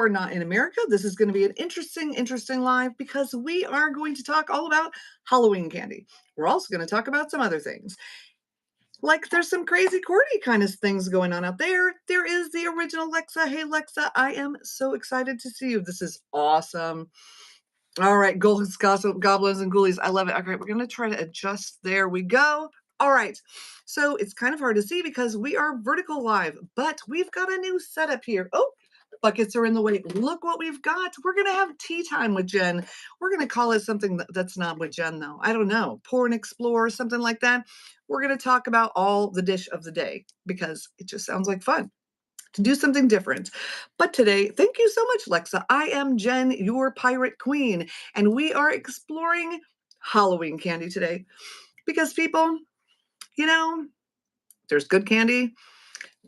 Or not in America, this is going to be an interesting live because we are going to talk all about Halloween candy. We're also going to talk about some other things. Like there's some crazy corny kind of things going on out there. There is the original Lexa. Hey Lexa, I am so excited to see you. This is awesome. All right, goblins, goblins, and ghoulies. I love it. Okay, we're going to try to adjust. There we go. All right. So it's kind of hard to see because we are vertical live, but we've got a new setup here. Oh, buckets are in the way. Look what we've got. We're going to have tea time with Jen. We're going to call it something that's not with Jen, though. I don't know. Porn Explorer, something like that. We're going to talk about all the dish of the day because it just sounds like fun to do something different. But today, thank you so much, Lexa. I am Jen, your pirate queen, and we are exploring Halloween candy today because people, you know, there's good candy,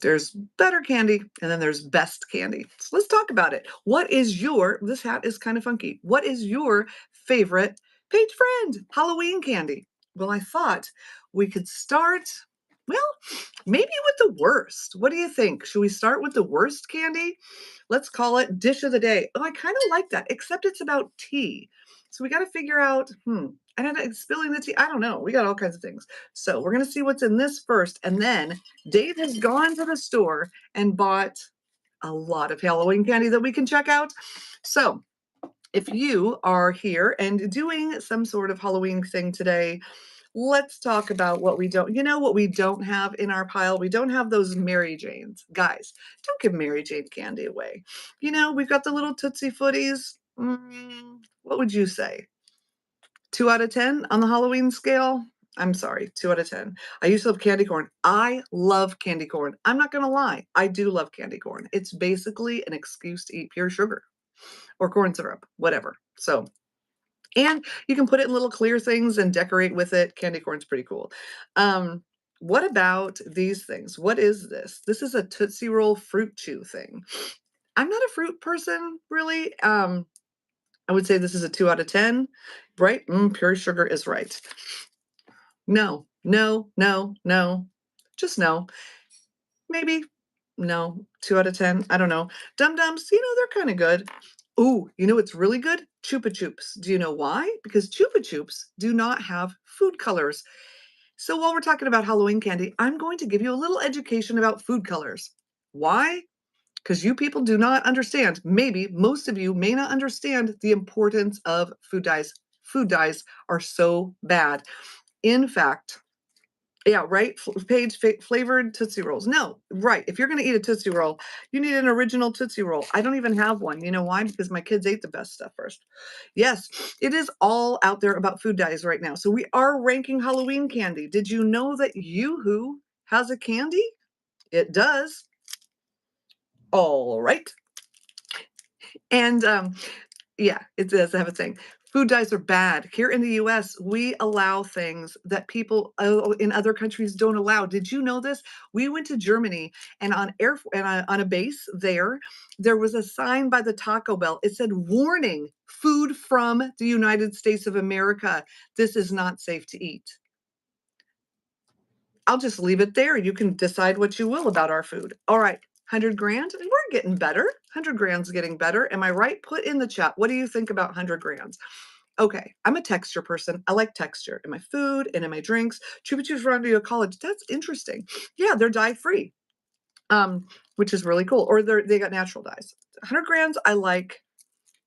there's better candy, and then there's best candy. So let's talk about it. What is your, this hat is kind of funky. What is your favorite page friend Halloween candy? Well, I thought we could start, well, maybe with the worst. What do you think? Should we start with the worst candy? Let's call it dish of the day. Oh, I kind of like that, except it's about tea. So we got to figure out, I don't know, spilling the tea. I don't know. We got all kinds of things. So we're going to see what's in this first. And then Dave has gone to the store and bought a lot of Halloween candy that we can check out. So if you are here and doing some sort of Halloween thing today, let's talk about what we don't, what we don't have in our pile. We don't have those Mary Janes. Guys, don't give Mary Jane candy away. We've got the little Tootsie Footies. What would you say? 2 out of 10 on the Halloween scale? I'm sorry, 2 out of 10. I used to love candy corn. I love candy corn. I'm not going to lie. I do love candy corn. It's basically an excuse to eat pure sugar or corn syrup, whatever. So, and you can put it in little clear things and decorate with it. Candy corn's pretty cool. What about these things? What is this? This is a Tootsie Roll fruit chew thing. I'm not a fruit person, really. I would say this is a 2 out of 10, right? Pure sugar is right. No, no, no, no. Just no. Maybe no. 2 out of 10. I don't know. Dum Dums, they're kind of good. Ooh, what's really good? Chupa Chups. Do you know why? Because Chupa Chups do not have food colors. So while we're talking about Halloween candy, I'm going to give you a little education about food colors. Why? Because you people do not understand, maybe most of you may not understand the importance of food dyes. Food dyes are so bad. In fact, yeah, right. Page flavored Tootsie Rolls. No, right. If you're going to eat a Tootsie Roll, you need an original Tootsie Roll. I don't even have one. You know why? Because my kids ate the best stuff first. Yes, it is all out there about food dyes right now. So we are ranking Halloween candy. Did you know that Yoo-Hoo has a candy? It does. All right. And yeah, it does have a thing. Food dyes are bad. Here in the US, we allow things that people in other countries don't allow. Did you know this? We went to Germany and on a base there was a sign by the Taco Bell. It said, "Warning, food from the United States of America. This is not safe to eat." I'll just leave it there. You can decide what you will about our food. All right, 100 grand. We're getting better. 100 grand's getting better. Am I right? Put in the chat. What do you think about 100 grams? Okay, I'm a texture person. I like texture in my food and in my drinks. Chupa Chups Rodeo College. That's interesting. Yeah, they're dye free, which is really cool. Or they got natural dyes. 100 grams. I like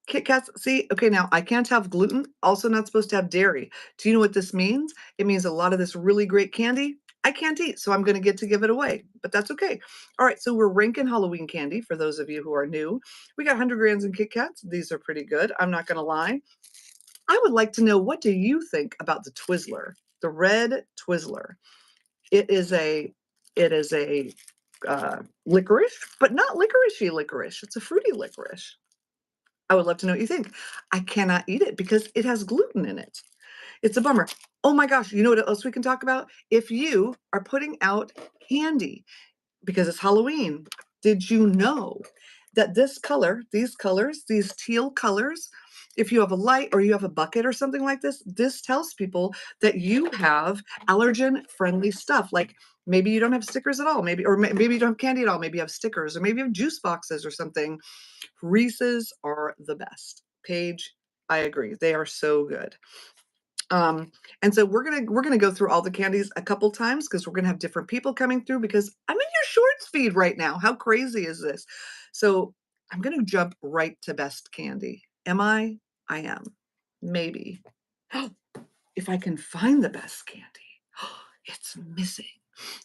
Kit Kats. See, okay, now I can't have gluten. Also, not supposed to have dairy. Do you know what this means? It means a lot of this really great candy I can't eat, so I'm going to get to give it away, but that's okay. All right, so we're ranking Halloween candy for those of you who are new. We got 100 grams in Kit Kats. These are pretty good. I'm not going to lie. I would like to know, what do you think about the Twizzler, the red Twizzler? It is a licorice, but not licoricey licorice. It's a fruity licorice. I would love to know what you think. I cannot eat it because it has gluten in it. It's a bummer. Oh my gosh, you know what else we can talk about? If you are putting out candy because it's Halloween, did you know that this color, these colors, these teal colors If you have a light or you have a bucket or something like this tells people that you have allergen-friendly stuff. Like maybe you don't have stickers at all, maybe you don't have candy at all, maybe you have stickers, or maybe you have juice boxes or something. Reese's are the best. Paige, I agree. They are so good. Um, and so we're gonna go through all the candies a couple times because we're gonna have different people coming through because I'm in your shorts feed right now. How crazy is this? So I'm gonna jump right to best candy. Am I? I am. Maybe. If I can find the best candy. It's missing.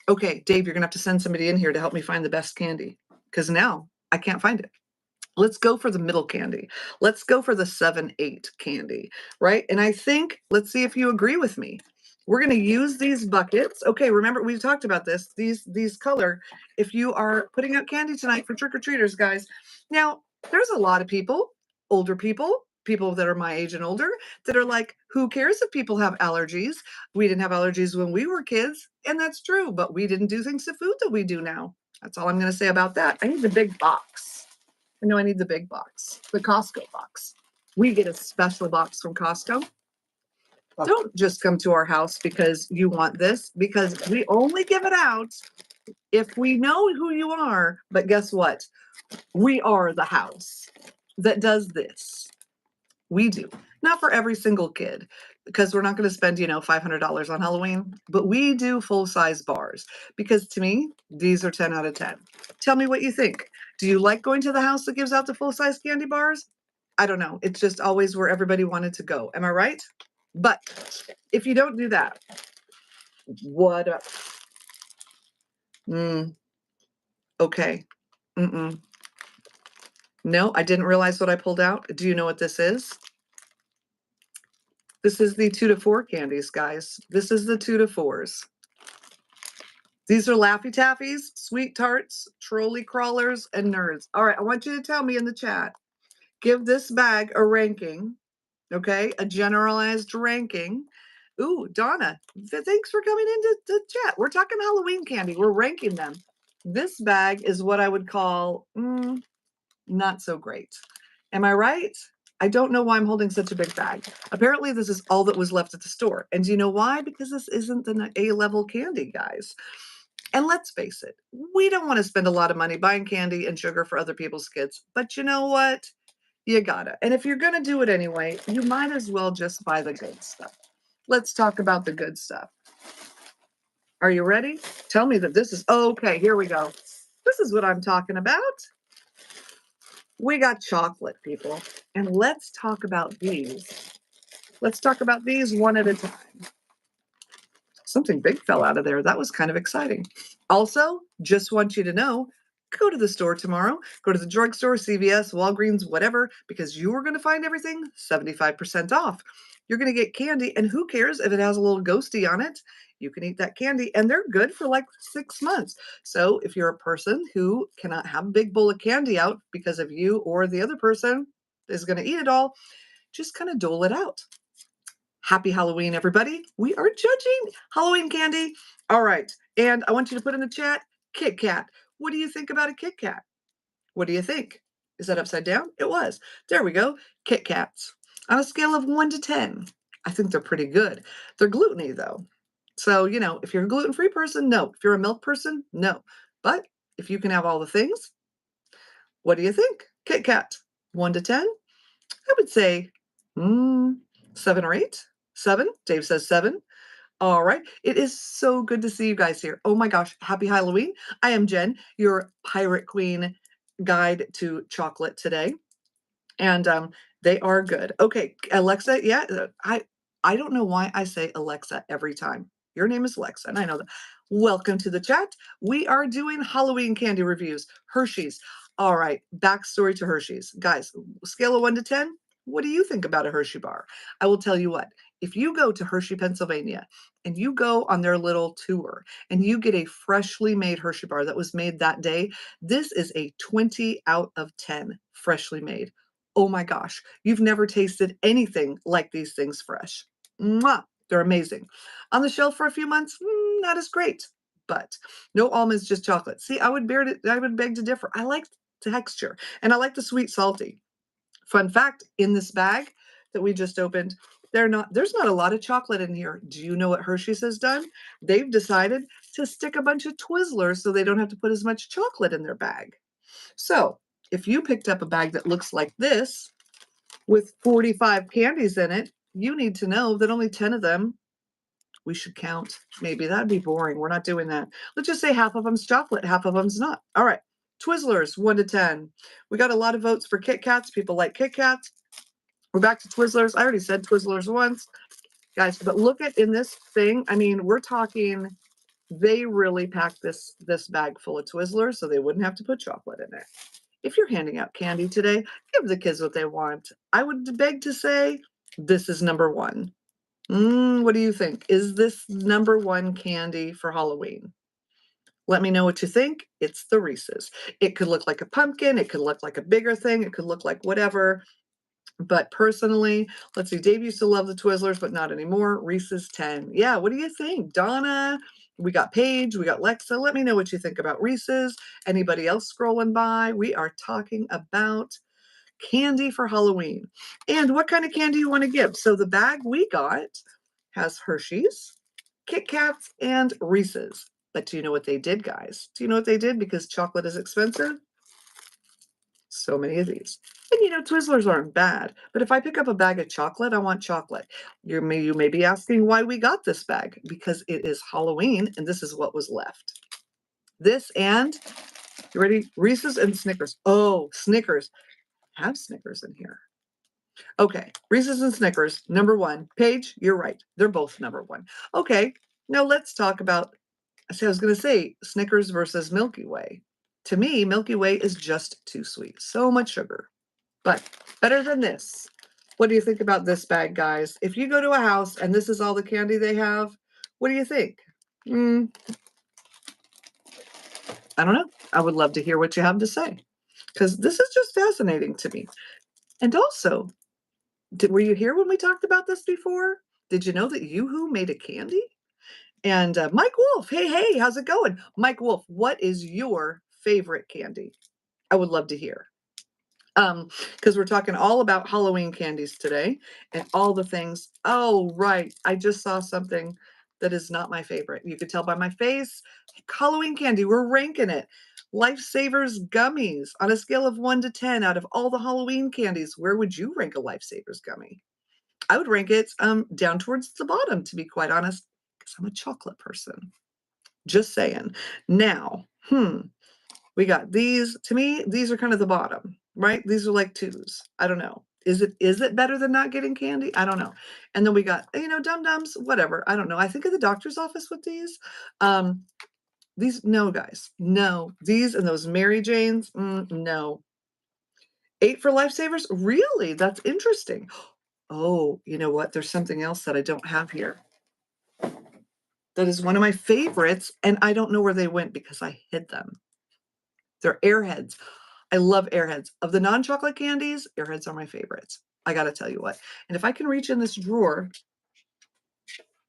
Okay, Dave, you're gonna have to send somebody in here to help me find the best candy because now I can't find it. Let's go for the middle candy. Let's go for the 7-8 candy, right? And I think, let's see if you agree with me. We're going to use these buckets. Okay, remember we talked about this. These color. If you are putting out candy tonight for trick-or-treaters, guys. Now, there's a lot of people, older people that are my age and older, that are like, who cares if people have allergies? We didn't have allergies when we were kids, and that's true, but we didn't do things to food that we do now. That's all I'm going to say about that. I need the big box. No, I need the big box, the Costco box. We get a special box from Costco. Don't just come to our house because you want this, because we only give it out if we know who you are. But guess what? We are the house that does this. We do. Not for every single kid, because we're not going to spend, $500 on Halloween, but we do full-size bars because to me, these are 10 out of 10. Tell me what you think. Do you like going to the house that gives out the full-size candy bars? I don't know. It's just always where everybody wanted to go. Am I right? But if you don't do that, what? Okay. Mm-mm. No, I didn't realize what I pulled out. Do you know what this is? This is the 2 to 4 candies, guys. This is the 2 to 4s. These are Laffy Taffies, Sweet Tarts, Trolley Crawlers, and Nerds. All right, I want you to tell me in the chat. Give this bag a ranking, okay? A generalized ranking. Ooh, Donna, thanks for coming into the chat. We're talking Halloween candy. We're ranking them. This bag is what I would call not so great. Am I right? I don't know why I'm holding such a big bag. Apparently, this is all that was left at the store. And do you know why? Because this isn't an A-level candy, guys. And let's face it, we don't want to spend a lot of money buying candy and sugar for other people's kids. But you know what? You gotta. And if you're going to do it anyway, you might as well just buy the good stuff. Let's talk about the good stuff. Are you ready? Tell me that this is okay. Here we go. This is what I'm talking about. We got chocolate, people. And let's talk about these. Let's talk about these one at a time. Something big fell out of there. That was kind of exciting. Also, just want you to know, go to the store tomorrow. Go to the drugstore, CVS, Walgreens, whatever, because you are going to find everything 75% off. You're going to get candy, and who cares if it has a little ghosty on it? You can eat that candy, and they're good for like 6 months. So if you're a person who cannot have a big bowl of candy out because of you or the other person is going to eat it all, just kind of dole it out. Happy Halloween, everybody. We are judging Halloween candy. All right. And I want you to put in the chat, Kit Kat. What do you think about a Kit Kat? What do you think? Is that upside down? It was. There we go. Kit Kats. On a scale of 1 to 10, I think they're pretty good. They're gluten-y, though. So, if you're a gluten-free person, no. If you're a milk person, no. But if you can have all the things, what do you think? Kit Kat, 1 to 10? I would say 7 or 8. 7. Dave says 7. All right. It is so good to see you guys here. Oh my gosh. Happy Halloween. I am Jen, your Pirate Queen guide to chocolate today. And they are good. Okay, Alexa. Yeah, I don't know why I say Alexa every time. Your name is Alexa, and I know that. Welcome to the chat. We are doing Halloween candy reviews. Hershey's. All right, backstory to Hershey's. Guys, scale of 1 to 10, what do you think about a Hershey bar? I will tell you what, if you go to Hershey, Pennsylvania, and you go on their little tour, and you get a freshly made Hershey bar that was made that day, this is a 20 out of 10 freshly made. Oh my gosh, you've never tasted anything like these things fresh. Mwah! They're amazing. On the shelf for a few months, not as great, but no almonds, just chocolate. See, I would beg to differ. I like the texture, and I like the sweet salty. Fun fact, in this bag that we just opened, there's not a lot of chocolate in here. Do you know what Hershey's has done? They've decided to stick a bunch of Twizzlers so they don't have to put as much chocolate in their bag. So if you picked up a bag that looks like this with 45 candies in it, you need to know that only 10 of them we should count. Maybe that'd be boring. We're not doing that. Let's just say half of them's chocolate, half of them's not. All right. Twizzlers, 1 to 10. We got a lot of votes for Kit Kats. People like Kit Kats. We're back to Twizzlers. I already said Twizzlers once, guys, but look at in this thing. I mean, we're talking, they really packed this bag full of Twizzlers so they wouldn't have to put chocolate in it. If you're handing out candy today, give the kids what they want. I would beg to say this is number one. What do you think? Is this number one candy for Halloween? Let me know what you think. It's the Reese's. It could look like a pumpkin. It could look like a bigger thing. It could look like whatever. But personally, let's see, Dave used to love the Twizzlers, but not anymore. Reese's 10. Yeah, what do you think? Donna, we got Paige, we got Lexa. Let me know what you think about Reese's. Anybody else scrolling by? We are talking about candy for Halloween. And what kind of candy you want to give? So the bag we got has Hershey's, Kit Kats, and Reese's. But do you know what they did, guys? Do you know what they did? Because chocolate is expensive. So many of these. And you know, Twizzlers aren't bad, but if I pick up a bag of chocolate, I want chocolate. You may be asking why we got this bag, because it is Halloween and this is what was left. This and, you ready? Reese's and Snickers. Oh, Snickers. Have Snickers in here. Okay, Reese's and Snickers, number one. Paige, you're right. They're both number one. Okay, now let's talk about, I was going to say Snickers versus Milky Way. To me, Milky Way is just too sweet. So much sugar. But better than this. What do you think about this bag, guys? If you go to a house and this is all the candy they have, what do you think? I don't know. I would love to hear what you have to say, because this is just fascinating to me. And also, were you here when we talked about this before? Did you know that Yoo-Hoo made a candy? And Mike Wolf, hey, how's it going? Mike Wolf, what is your favorite candy? I would love to hear. Because we're talking all about Halloween candies today and all the things. Oh, right. I just saw something that is not my favorite. You could tell by my face. Halloween candy, we're ranking it. Lifesavers gummies on a scale of 1 to 10 out of all the Halloween candies. Where would you rank a Lifesavers gummy? I would rank it down towards the bottom, to be quite honest, because I'm a chocolate person. Just saying. Now, we got these. To me, these are kind of the bottom, right? These are like 2s. I don't know. Is it better than not getting candy? I don't know. And then we got, Dum Dums, whatever. I don't know. I think of the doctor's office with these. These, no, guys. No. These and those Mary Janes, no. 8 for Lifesavers? Really? That's interesting. Oh, you know what? There's something else that I don't have here. That is one of my favorites, and I don't know where they went because I hid them. They're Airheads. I love Airheads. Of the non-chocolate candies, Airheads are my favorites. I got to tell you what. And if I can reach in this drawer,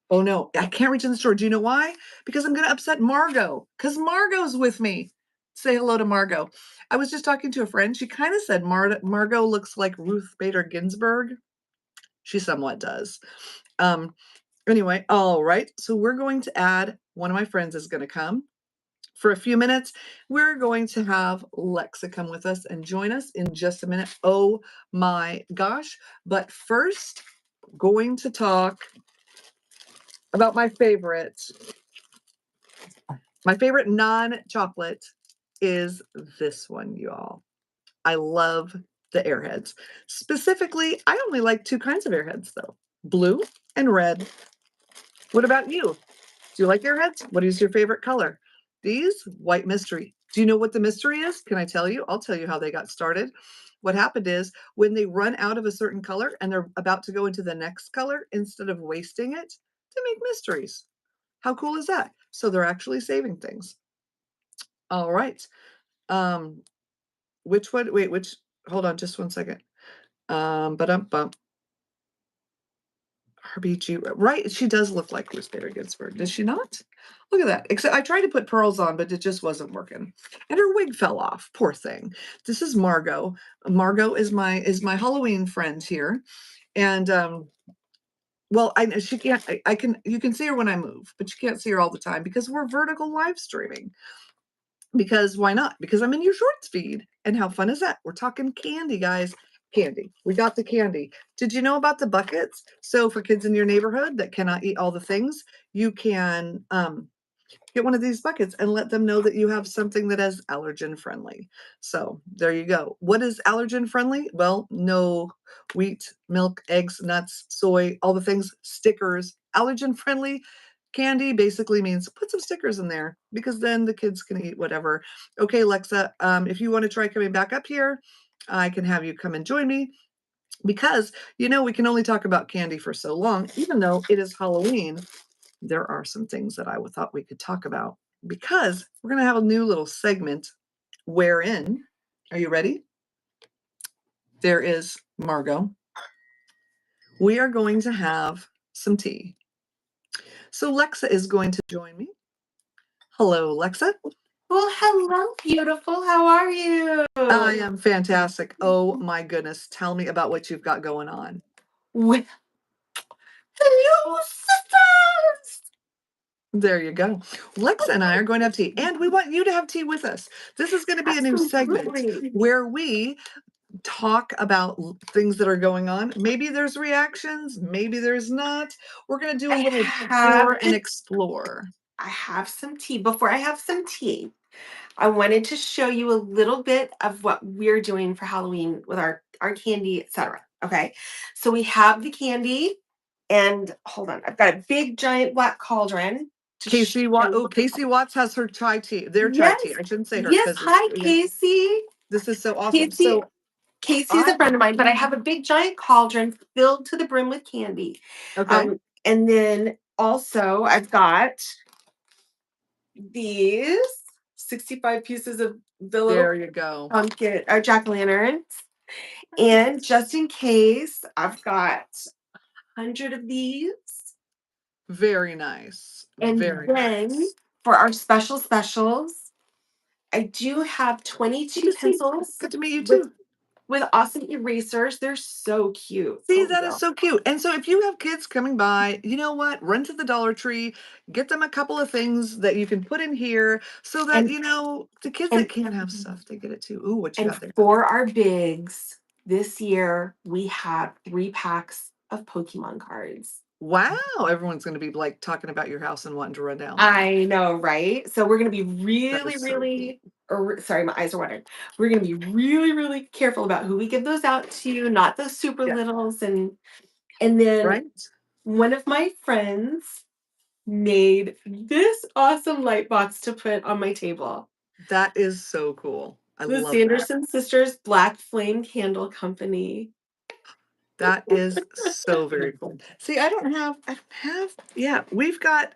oh no, I can't reach in this drawer. Do you know why? Because I'm going to upset Margot, because Margot's with me. Say hello to Margot. I was just talking to a friend. She kind of said Margot looks like Ruth Bader Ginsburg. She somewhat does. Anyway, all right. So we're going to add, one of my friends is going to come. For a few minutes, we're going to have Lexa come with us and join us in just a minute. Oh my gosh. But first, going to talk about my favorite. My favorite non-chocolate is this one, y'all. I love the Airheads. Specifically, I only like 2 kinds of Airheads, though. Blue and red. What about you? Do you like Airheads? What is your favorite color? These, white mystery. Do you know what the mystery is? Can I tell you? I'll tell you how they got started. What happened is when they run out of a certain color and they're about to go into the next color, instead of wasting it, they make mysteries. How cool is that? So they're actually saving things. All right. Which one? Wait, hold on just one second. But Her beachy, right? She does look like Ruth Bader Ginsburg, does she not? Look at that. Except I tried to put pearls on, but it just wasn't working. And her wig fell off. Poor thing. This is Margot. Margot is my Halloween friend here. And well, I know she can't I can you can see her when I move, but you can't see her all the time because we're vertical live streaming. Because why not? Because I'm in your shorts feed. And how fun is that? We're talking candy, guys. Candy. We got the candy. Did you know about the buckets? So for kids in your neighborhood that cannot eat all the things, you can get one of these buckets and let them know that you have something that is allergen friendly. So there you go. What is allergen friendly? Well, no wheat, milk, eggs, nuts, soy, all the things, stickers. Allergen friendly candy basically means put some stickers in there because then the kids can eat whatever. Okay, Lexa, if you want to try coming back up here, I can have you come and join me because we can only talk about candy for so long, even though it is Halloween. There are some things that I thought we could talk about because we're going to have a new little segment wherein, are you ready? There is Margot. We are going to have some tea. So Lexa is going to join me. Hello, Lexa. Well, hello, beautiful. How are you? I am fantastic. Oh my goodness. Tell me about what you've got going on. With hello, sisters. There you go. Lexa and I are going to have tea, and we want you to have tea with us. This is going to be a new segment where we talk about things that are going on. Maybe there's reactions, maybe there's not. We're going to do a little pour and explore. I have some tea. Before I have some tea, I wanted to show you a little bit of what we're doing for Halloween with our candy, etc. Okay. So we have the candy, and hold on, I've got a big giant black cauldron. Casey Watts. Oh, Casey Watts has her chai tea. Their chai tea. I shouldn't say her Yes. because Hi, Casey. this is so awesome. Casey is a friend of mine, but I have a big giant cauldron filled to the brim with candy. Okay. And then also I've got these 65 pieces of the little There you go. pumpkin or jack-o'-lanterns. And just in case, I've got 100 of these. Very nice. And very then nice. for our specials, I do have 22 pencils. Good to meet you too. With awesome erasers. They're so cute. See, that is so cute. And so if you have kids coming by, you know what? Run to the Dollar Tree, get them a couple of things that you can put in here so that, the kids that can't have stuff, they get it too. Ooh, what you got there? For our bigs, this year we have 3 packs of Pokemon cards. Wow, everyone's going to be like talking about your house and wanting to run down. I know, right? So we're going to be sorry, my eyes are watering. We're going to be really, really careful about who we give those out to, not the super littles. And then one of my friends made this awesome light box to put on my table. That is so cool. I love the Sanderson Sisters Black Flame Candle Company. That is so very cool. See, I don't have,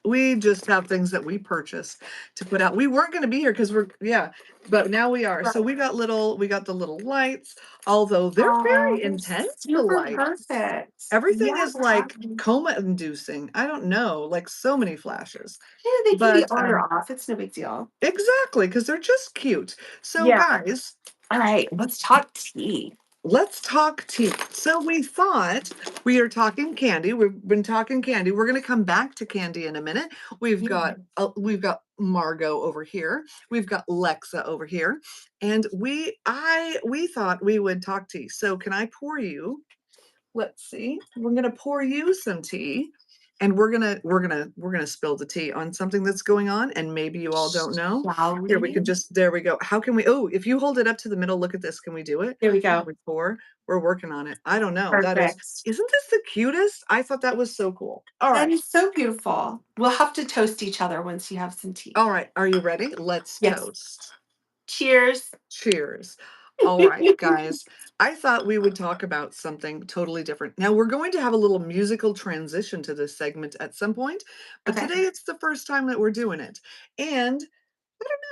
we just have things that we purchase to put out. We weren't going to be here because but now we are. So we got the little lights, although they're very intense. The lights. Perfect. Everything is like coma inducing. I don't know, like so many flashes. Yeah, they can be on or off. It's no big deal. Exactly, because they're just cute. So guys. All right, let's talk tea. Let's talk tea. So we thought we are talking candy. We've been talking candy. We're going to come back to candy in a minute. We've got Margot over here. We've got Lexa over here, and we thought we would talk tea. So can I pour you? Let's see. We're going to pour you some tea. And we're gonna spill the tea on something that's going on, and maybe you all don't know. Here we can there we go. How can we? Oh, if you hold it up to the middle, look at this. Can we do it? There we go. We're working on it. I don't know. Perfect. Isn't this the cutest? I thought that was so cool. All right. That is so beautiful. We'll have to toast each other once you have some tea. All right. Are you ready? Let's toast. Cheers. Cheers. All right, guys. I thought we would talk about something totally different. Now, we're going to have a little musical transition to this segment at some point, but today it's the first time that we're doing it. And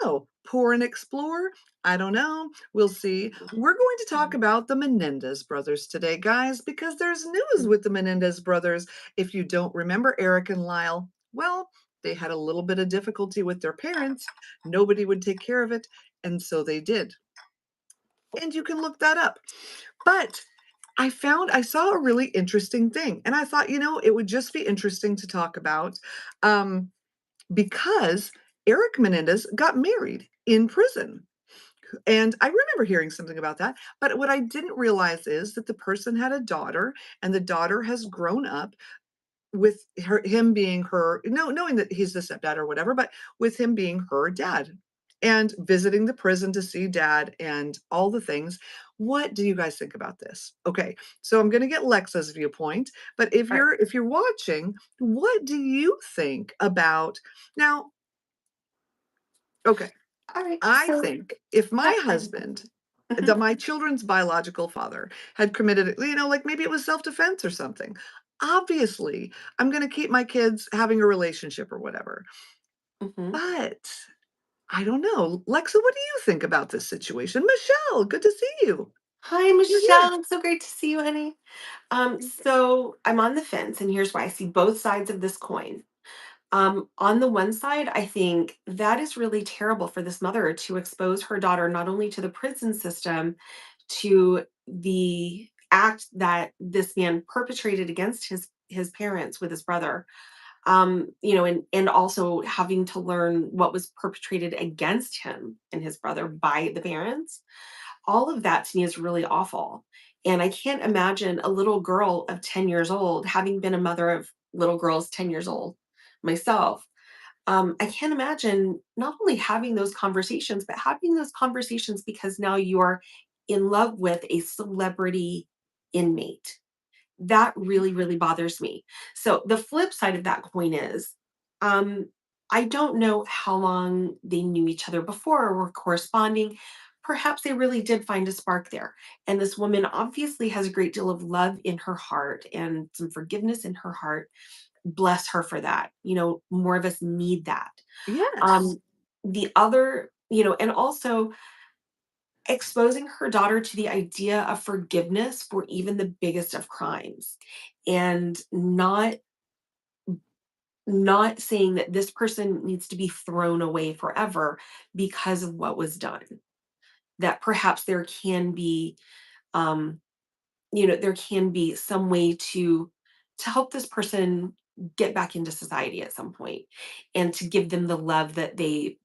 No. Poor and explore? I don't know. We'll see. We're going to talk about the Menendez brothers today, guys, because there's news with the Menendez brothers. If you don't remember Eric and Lyle, well, they had a little bit of difficulty with their parents. Nobody would take care of it, and so they did. And you can look that up. But I saw a really interesting thing, and I thought, it would just be interesting to talk about. Um, because Eric Menendez got married in prison. And I remember hearing something about that. But what I didn't realize is that the person had a daughter, and the daughter has grown up with him being her, no, knowing that he's the stepdad or whatever, but with him being her dad and visiting the prison to see dad and all the things. What do you guys think about this? Okay, so I'm going to get Lexa's viewpoint, but if All right. you're watching, what do you think about now? Okay, All right. I So think if my that husband, Mhm. my children's biological father, had committed, like maybe it was self-defense or something, obviously, I'm gonna keep my kids having a relationship or whatever. Mhm. But I don't know. Lexa, what do you think about this situation? Michelle, good to see you. Hi, You're here. Michelle. It's so great to see you, honey. So I'm on the fence, and here's why. I see both sides of this coin. On the one side, I think that is really terrible for this mother to expose her daughter not only to the prison system, to the act that this man perpetrated against his parents with his brother. And also having to learn what was perpetrated against him and his brother by the parents. All of that to me is really awful. And I can't imagine a little girl of 10 years old, having been a mother of little girls 10 years old myself. I can't imagine not only having those conversations, but having those conversations because now you're in love with a celebrity inmate. That really, really bothers me. So the flip side of that coin is, um, I don't know how long they knew each other before or were corresponding. Perhaps they really did find a spark there. And this woman obviously has a great deal of love in her heart and some forgiveness in her heart. Bless her for that. More of us need that. Yes. Um, the other, and also exposing her daughter to the idea of forgiveness for even the biggest of crimes, and not saying that this person needs to be thrown away forever because of what was done. That perhaps um there can be some way to help this person get back into society at some point, and to give them the love that they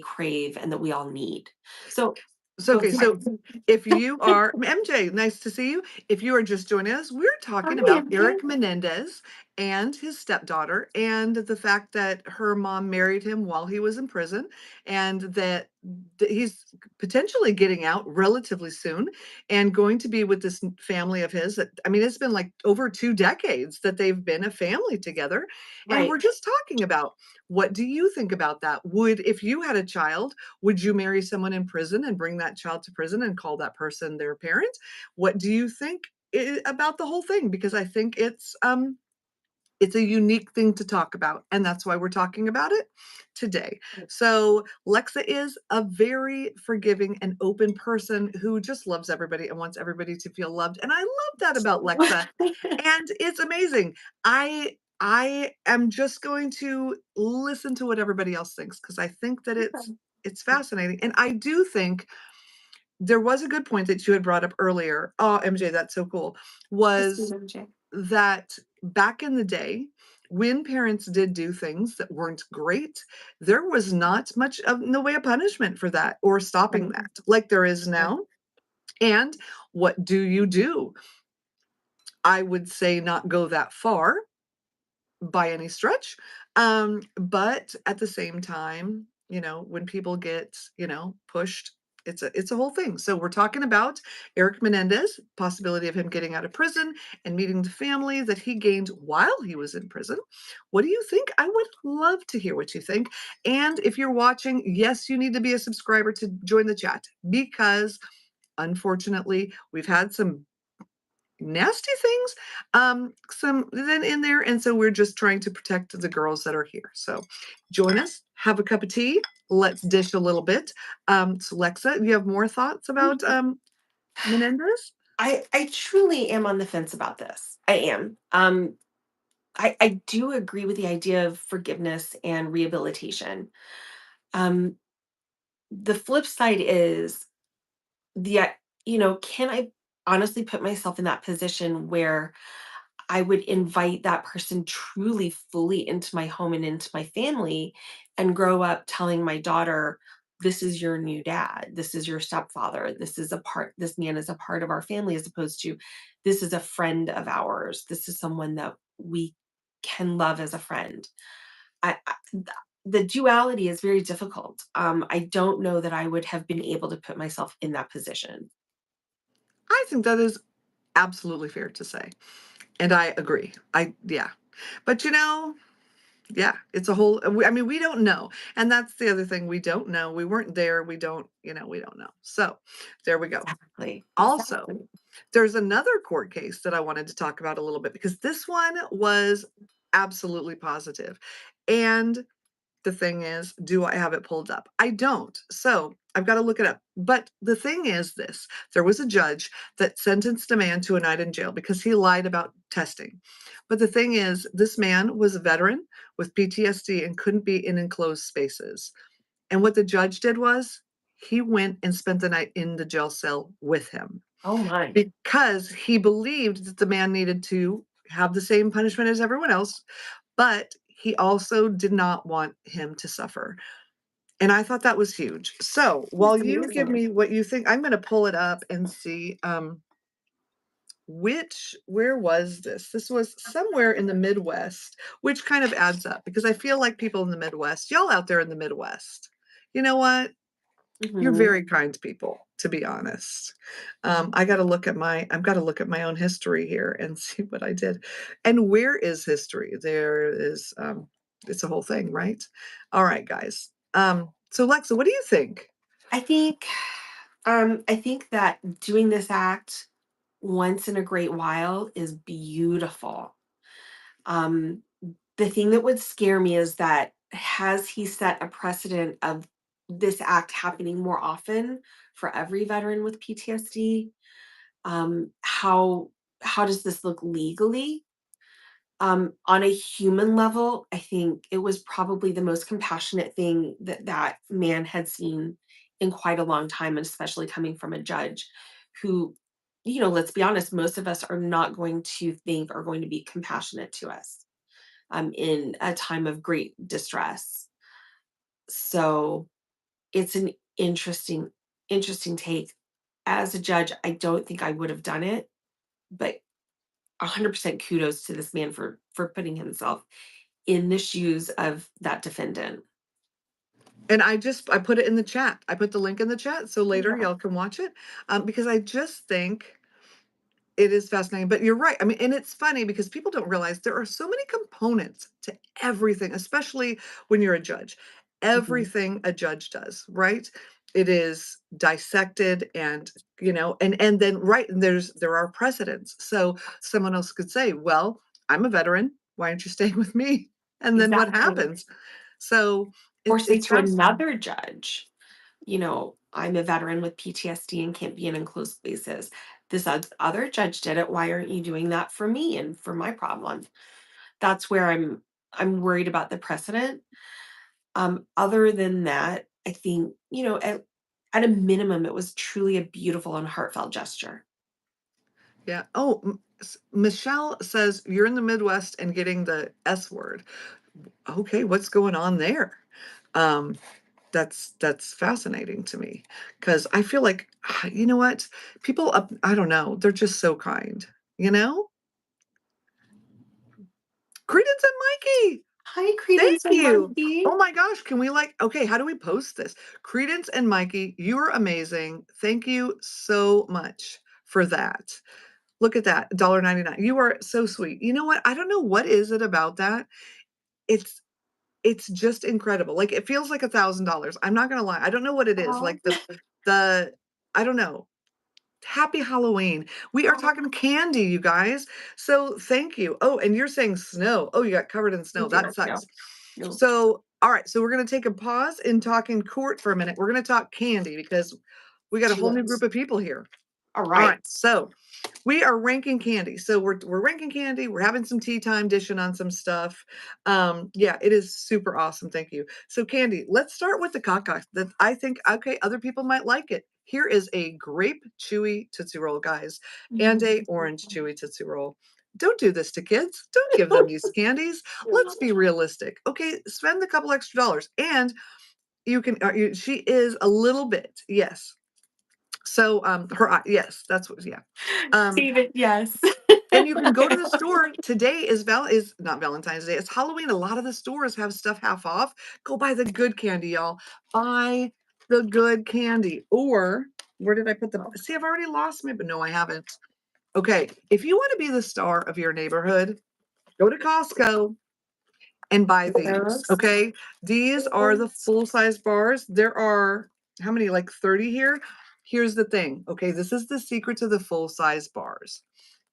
crave and that we all need. So So, go okay, so ahead. if you are MJ, nice to see you. If you are just joining us, we're talking Hi, about MJ. Eric Menendez and his stepdaughter, and the fact that her mom married him while he was in prison, and that he's potentially getting out relatively soon and going to be with this family of his. That, I mean, it's been like over 2 decades that they've been a family together. And we're Right. just talking about, what do you think about that? If you had a child, would you marry someone in prison and bring that child to prison and call that person their parent? What do you think about the whole thing? Because I think it's a unique thing to talk about, and that's why we're talking about it today. So, Lexa is a very forgiving and open person who just loves everybody and wants everybody to feel loved. And I love that about Lexa. And it's amazing. I am just going to listen to what everybody else thinks because I think that it's fascinating. And I do think there was a good point that you had brought up earlier. Oh, MJ, that's so cool. Just Was MJ. that back in the day, when parents did do things that weren't great, there was not much of in the way of punishment for that or stopping Right. that like there is Right. now. And what do you do? I would say not go that far by any stretch. But at the same time, when people get, pushed, it's a whole thing. So we're talking about Eric Menendez, possibility of him getting out of prison and meeting the family that he gained while he was in prison. What do you think? I would love to hear what you think. And if you're watching, yes, you need to be a subscriber to join the chat because unfortunately, we've had some nasty things, some then in there, and so we're just trying to protect the girls that are here. So join us, have a cup of tea, let's dish a little bit. So Lexa, you have more thoughts about Menendez? I truly am on the fence about this. I am. I do agree with the idea of forgiveness and rehabilitation. Um, the flip side is the can I honestly put myself in that position where I would invite that person truly fully into my home and into my family and grow up telling my daughter, this is your new dad. This is your stepfather. This man is a part of our family, as opposed to this is a friend of ours. This is someone that we can love as a friend. The duality is very difficult. I don't know that I would have been able to put myself in that position. I think that is absolutely fair to say. And I agree. Yeah. But yeah, it's a whole, I mean, we don't know. And that's the other thing. We don't know. We weren't there. We don't know. So there we go. Exactly. Also, Exactly. there's another court case that I wanted to talk about a little bit because this one was absolutely positive. And the thing is, do I have it pulled up? I don't. So I've got to look it up. But the thing is this, there was a judge that sentenced a man to a night in jail because he lied about testing. But the thing is, this man was a veteran with PTSD and couldn't be in enclosed spaces. And what the judge did was he went and spent the night in the jail cell with him Oh my. because he believed that the man needed to have the same punishment as everyone else, but he also did not want him to suffer. And I thought that was huge. So That's while you give amazing. me what you think, I'm going to pull it up and see where was this? This was somewhere in the Midwest, which kind of adds up because I feel like people in the Midwest, y'all out there in the Midwest, you know what? You're Mhm. very kind people, to be honest. I've got to look at my own history here and see what I did. And where is history? There is, it's a whole thing, right? All right, guys. So Lexa, what do you think? I think I think that doing this act once in a great while is beautiful. Um, the thing that would scare me is that has he set a precedent of this act happening more often for every veteran with PTSD? How does this look legally? On a human level, I think it was probably the most compassionate thing that that man had seen in quite a long time, and especially coming from a judge who, let's be honest, most of us are not going to think are going to be compassionate to us in a time of great distress. So it's an interesting take. As a judge, I don't think I would have done it, but 100% kudos to this man for putting himself in the shoes of that defendant. And I put it in the chat. I put the link in the chat so later Yeah. y'all can watch it because I just think it is fascinating, but you're right. I mean, and it's funny because people don't realize there are so many components to everything, especially when you're a judge. Mhm. Everything a judge does, right? It is dissected and and then right and there are precedents. So someone else could say, "Well, I'm a veteran. Why aren't you staying with me?" And then what Exactly. happens? So Or it's say it's to fascinating. another judge, I'm a veteran with PTSD and can't be in enclosed spaces. This other judge did it. Why aren't you doing that for me and for my problem? That's where I'm worried about the precedent. Other than that, I think, at a minimum, it was truly a beautiful and heartfelt gesture. Yeah. Oh, Michelle says you're in the Midwest and getting the S word. Okay, what's going on there? Um, that's fascinating to me because I feel like you know what people up I don't know they're just so kind. You know, Credence and Mikey. Hi, Thank Credence and you. Monkey. Oh my gosh, can we okay, how do we post this? Credence and Mikey, you are amazing. Thank you so much for that. Look at that, $1.99. You are so sweet. You know what? I don't know what is it about that. It's it's just incredible. Like it feels like $1,000. I'm not gonna lie. I don't know what it is. Aw. Like the I don't know. Happy Halloween. We are talking candy, you guys. So thank you. Oh, and you're saying snow. Oh, you got covered in We snow. do That not sucks. know. No. So, all right. So we're going to take a pause in talking court for a minute. We're going to talk candy because we got a whole new Cheers. group of people here. All All right. right. So we are ranking candy. So we're ranking candy. We're having some tea time, dishing on some stuff. Yeah, it is super awesome. Thank you. So Candy, let's start with the caca that I think okay, other people might like it. Here is a grape chewy Tootsie Roll, guys, and a orange chewy Tootsie Roll. Don't do this to kids. Don't give them these candies. Let's be realistic. Okay, spend a couple extra dollars, and you can. She is a little bit, yes. So, her yes, that's what, yeah. Um, David, yes. and you can go to the store. Today is not Valentine's Day, it's Halloween. A lot of the stores have stuff half off. Go buy the good candy, y'all. Buy the good candy. Or where did I put the see, I've already lost me, but no, I haven't. Okay, if you want to be the star of your neighborhood, go to Costco and buy these. Those. Okay, these are the full-size bars. There are how many? Like 30 here. Here's the thing. Okay, this is the secret to the full-size bars.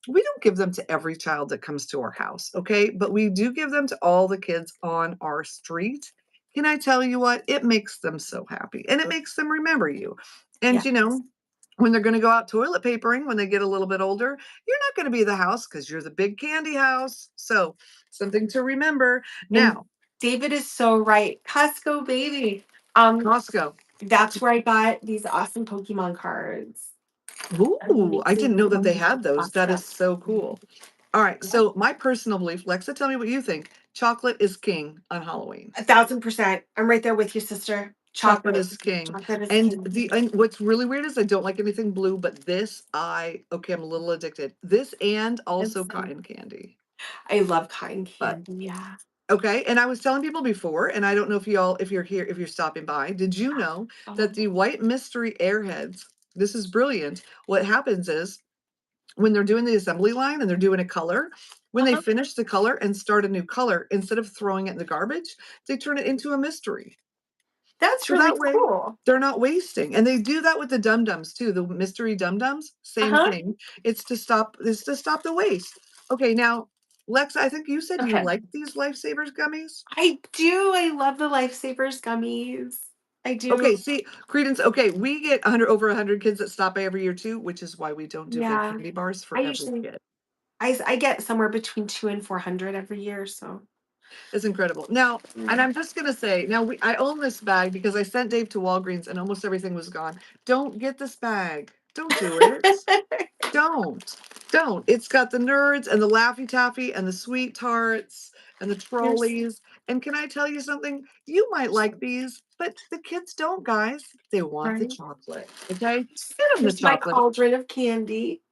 We don't give them to every child that comes to our house, okay? But we do give them to all the kids on our street. Can I tell you what? It makes them so happy and it makes them remember you. And Yeah. you know, when they're going to go out toilet papering when they get a little bit older, you're not going to be the house because you're the big candy house. So, something to remember. And Now, David is so right. Costco, baby. Um, Costco. that's where I got these awesome Pokemon cards. Ooh, I didn't know that they had those. That is Costco. so cool. All right. Yeah. So, my personal belief, Lexa, tell me what you think. Chocolate is king on Halloween. 1,000%. I'm right there with you, sister. Chocolate Chocolate. is king. Chocolate is And king. the and what's really weird is I don't like anything blue, but this I okay, I'm a little addicted. This and also It's, cotton candy. I love cotton But candy. Yeah. okay, and I was telling people before, and I don't know if y'all if you're here, if you're stopping by, did you know that Oh. the white mystery airheads, this is brilliant. What happens is when they're doing the assembly line and they're doing a color, when they Uh-huh. finish the color and start a new color, instead of throwing it in the garbage, they turn it into a mystery. That's So really that way, cool. they're not wasting, and they do that with the Dum-Dums too, the mystery Dum-Dums, same Uh-huh. thing. It's to stop the waste. Okay, now, Lex, I think you said you Okay. like these Lifesavers gummies? I do. I love the Lifesavers gummies. I do. Okay, see, Credence, okay, we get 100 over 100 kids that stop by every year too, which is why we don't do big Yeah. candy bars I for every usually kid. I get somewhere between 2 and 400 every year, so It's incredible. Now, and yeah. I'm just gonna say, now I own this bag because I sent Dave to Walgreens and almost everything was gone. Don't get this bag. Don't do it. Don't. Don't. It's got the nerds and the Laffy Taffy and the sweet tarts and the Here's trolleys. And can I tell you something? You might like these, but the kids don't, guys. They want the right. chocolate. Okay? Get them the Here's my chocolate. cauldron of candy.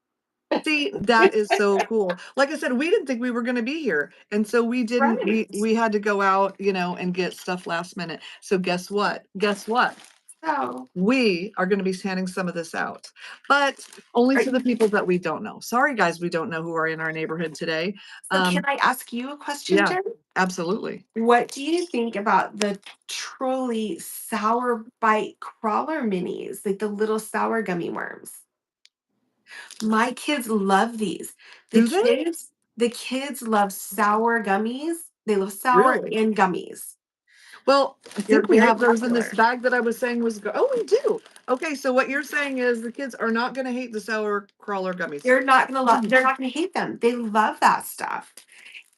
See, that is so cool. Like I said, we didn't think we were gonna be here, and so we didn't Right. we had to go out, and get stuff last minute. So guess what? Guess what? So, We are gonna be handing some of this out, but only are to the people that we don't know. Sorry, guys, we don't know who are in our neighborhood today. so can Um, I ask you a question, yeah, Jen? absolutely. What do you think about the truly sour bite crawler minis, like the little sour gummy worms? My kids love these. The Do they? kids love sour gummies. They love sour Really? and gummies. Well, I They're think we very have those in this popular. bag that I was saying was oh, we do. Okay, so what you're saying is the kids are not gonna hate the sour crawler gummies. They're not gonna hate them. They love that stuff.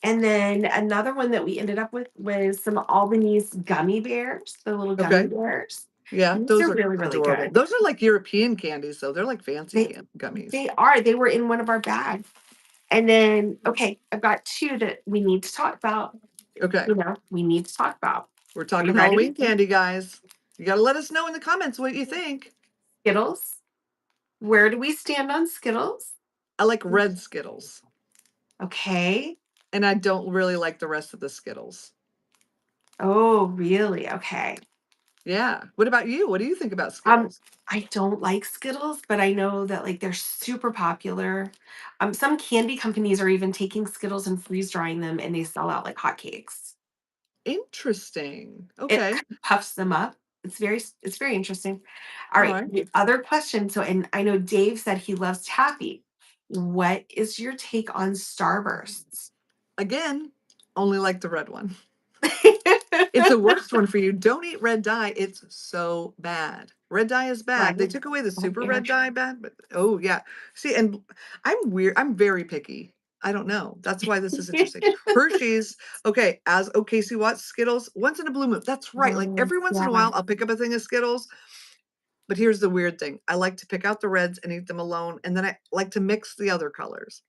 And then another one that we ended up with was some Albanese gummy bears, the little gummy Okay. bears. Yeah, These those are are really, really adorable. good. Those are like European candies, though. They're like fancy They gummies. they are. They were in one of our bags. And then, okay, I've got two that we need to talk about. Okay, We need to talk about. we're Are you talking ready? Halloween candy, guys. You gotta let us know in the comments what you think. Skittles. Where do we stand on Skittles? I like red Skittles, Okay. and I don't really like the rest of the Skittles. Oh, really? Okay. Yeah. What about you? What do you think about Um, Skittles? I don't like Skittles, but I know that like they're super popular. Some candy companies are even taking Skittles and freeze drying them, and they sell out like hotcakes. Interesting. It Okay. puffs them up. it's very interesting. All All right, right. the other question, so and I know Dave said he loves taffy. What is your take on Starbursts? Again, only like the red one. It's the worst one for you. Don't eat red dye. It's so bad. Red dye is Right? bad. They took away the Oh, super red Eric. dye bad, but oh yeah. See, and I'm weird. I'm very picky. I don't know. That's why this is interesting. Hershey's, okay, as Casey Watts Skittles, once in a blue moon. That's right. Like Oh, every once in a yeah. while, I'll pick up a thing of Skittles. But here's the weird thing. I like to pick out the reds and eat them alone, and then I like to mix the other colors.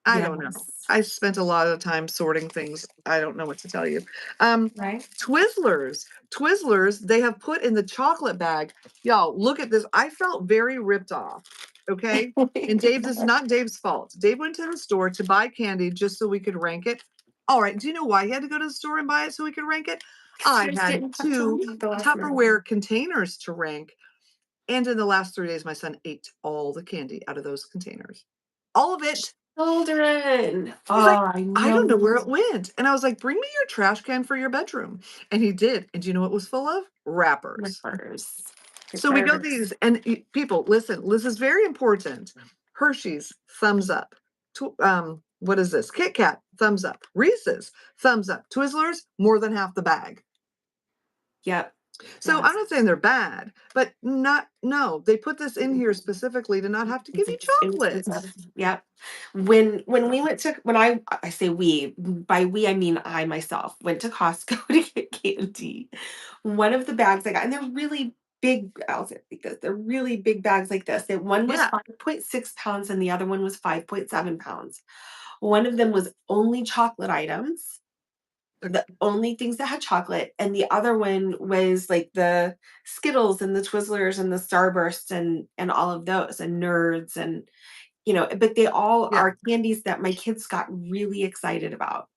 I don't know. Yes. I spent a lot of time sorting things. I don't know what to tell you. Um, Right? Twizzlers. Twizzlers, they have put in the chocolate bag. Y'all, look at this. I felt very ripped off. Okay. And Dave's, it's not Dave's fault. Dave went to the store to buy candy just so we could rank it. All right. Do you know why he had to go to the store and buy it so we could rank it? I You just had didn't have to two leave the last minute. Tupperware containers to rank. And in the last 3 days, my son ate all the candy out of those containers. All of it. Children. He's like, Oh, I "I don't know know. where it went." And I was like, "Bring me your trash can for your bedroom." And he did. And do you know what it was full of? Wrappers. Rippers. So we go Rippers. these, and people, listen, this is very important. Hershey's, thumbs up. What is this? Kit Kat, thumbs up. Reese's, thumbs up. Twizzlers, more than half the bag. Yep. So I'm Yes. not saying they're bad, but not, no, they put this in here specifically to not have to give you It's chocolate. expensive. Yep. When we went to when I say we, by we I mean I myself went to Costco to get candy. One of the bags I got, and they're really big, I'll say it like this, they're really big bags like this. That one was Yeah. 5.6 pounds and the other one was 5.7 pounds. One of them was only chocolate items, the only things that had chocolate, and the other one was like the Skittles and the Twizzlers and the Starbursts and all of those and Nerds and but they all Yeah. are candies that my kids got really excited about.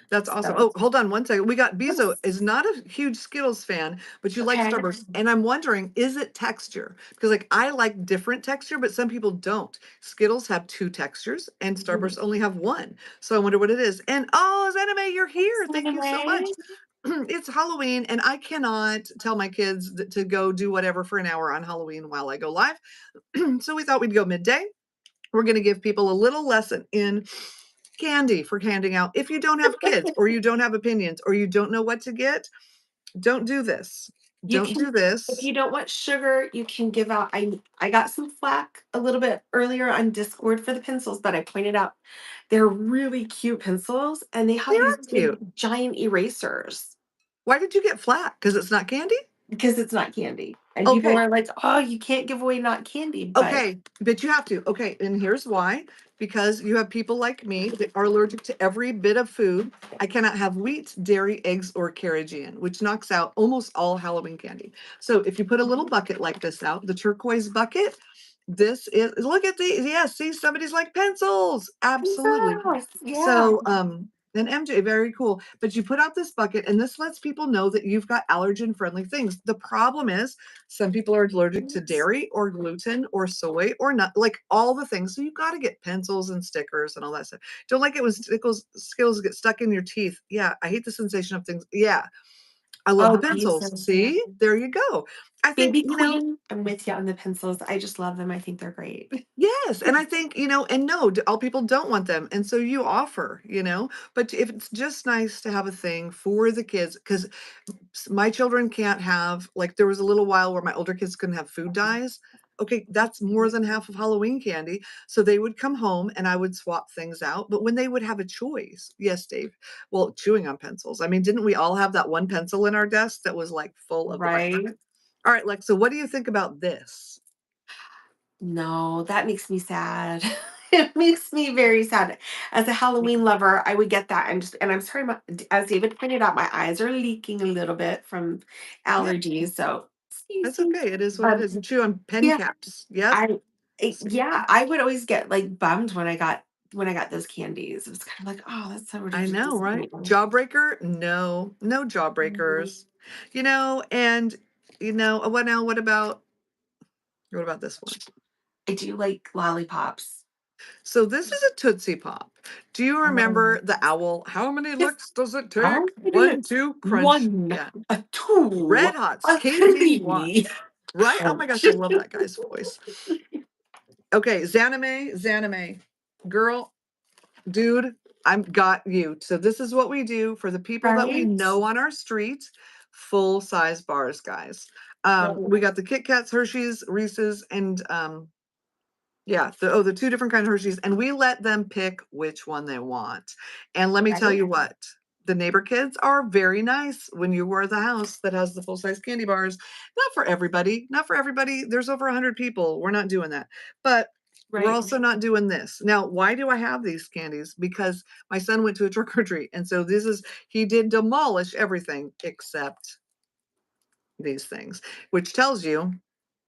That's awesome. So Oh, hold on one second. We got Bezo yes. is not a huge Skittles fan, but you like Okay. Starburst. And I'm wondering, is it texture? Because like I like different texture, but some people don't. Skittles have two textures and Mhm. Starburst only have one. So I wonder what it is. And oh, Anime, you're here. Thank you so much. Anyway, It's Halloween, and I cannot tell my kids to go do whatever for an hour on Halloween while I go live. So we thought we'd go midday. We're going to give people a little lesson in candy for handing out. If you don't have kids or you don't have opinions or you don't know what to get, don't do this. you Don't can do if this. you don't want sugar, you can give out I got some flack a little bit earlier on Discord for the pencils, but I pointed out they're really cute pencils and they They have these are big cute. giant erasers Why did you get flat? Because it's not candy? because it's not candy. And people Okay. are like, "Oh, you can't give away not candy." But Okay. But you have to. Okay. And here's why. Because you have people like me that are allergic to every bit of food. I cannot have wheat, dairy, eggs, or carrageenan, which knocks out almost all Halloween candy. So if you put a little bucket like this out, the turquoise bucket, this is, look at these. Yes, see, somebody's like pencils. Absolutely. pencils, yeah. So, and MJ, very cool. But you put out this bucket, and this lets people know that you've got allergen friendly things. The problem is, some people are allergic to dairy or gluten or soy or not, like all the things. So you've got to get pencils and stickers and all that stuff. Don't like it when skills get stuck in your teeth. Yeah, I hate the sensation of things. Yeah, I love the Oh, these pencils. are See, there you go. I think, Baby Queen, I'm with you on the pencils. I just love them. I think they're great. yes, and I think, and no, all people don't want them, and so you offer, but if it's just nice to have a thing for the kids, because my children can't have, like, there was a little while where my older kids couldn't have food dyes. Okay, that's more than half of Halloween candy. So they would come home and I would swap things out. But when they would have a choice, yes, Dave. Well, chewing on pencils. I mean, didn't we all have that one pencil in our desk that was like full of the right? Right? All right, Lexa, what do you think about this? No, that makes me sad. It makes me very sad. As a Halloween lover, I would get that. And I'm sorry, as David pointed out, my eyes are leaking a little bit from Yeah, allergies. So excuse that's me. okay. It is what it Um, is. You chew on pen yeah, caps. Yep. See, yeah, I would always get like bummed when I got those candies. It was kind of like, oh, that's so I know, right? disappointing. Jawbreaker? No, no Mhm. jawbreakers. And what now? What about this one? I do like lollipops. So this is a Tootsie Pop. Do you Um, remember the owl? How many yes, licks does it how take? many? 1, 2, crunch. One, Yeah. a two, Red Hots, a KP three. Watts. Right? Oh my gosh, I love that guy's voice. Okay, Zanime. Girl, dude, I'm got you. So this is what we do for the people that we Right? know on our street. Full size bars, guys. Right. We got the Kit Kats, Hershey's, Reese's, and yeah, the 2 different kind of Hershey's, and we let them pick which one they want. And let me tell Right? you what, the neighbor kids are very nice when you were the house that has the full-size candy bars. Not for everybody. There's over 100 people. We're not doing that. But we're Right. also not doing this. Now, why do I have these candies? Because my son went to a trick or treat, and so he did demolish everything except these things, which tells you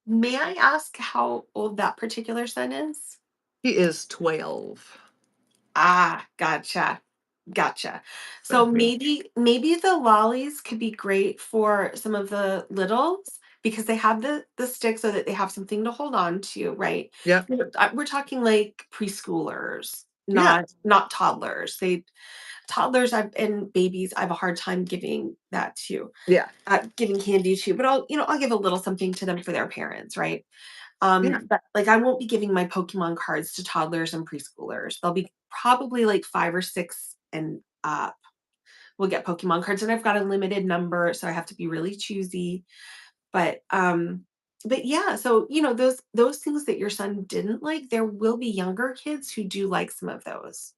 May I ask how old that particular son is? he is 12. Ah, gotcha. Gotcha. So, So yeah. maybe the lollies could be great for some of the littles because they have the stick so that they have something to hold on to, right? Yep. We're talking like preschoolers, Yeah. not toddlers. They toddlers and babies, I have a hard time giving that to, Yeah. giving candy to, but I'll give a little something to them for their parents, right? Yeah. But like I won't be giving my Pokemon cards to toddlers and preschoolers. They'll be probably like 5 or 6 and up will get Pokemon cards, and I've got a limited number, so I have to be really choosy. But yeah, so those things that your son didn't like, there will be younger kids who do like some of those.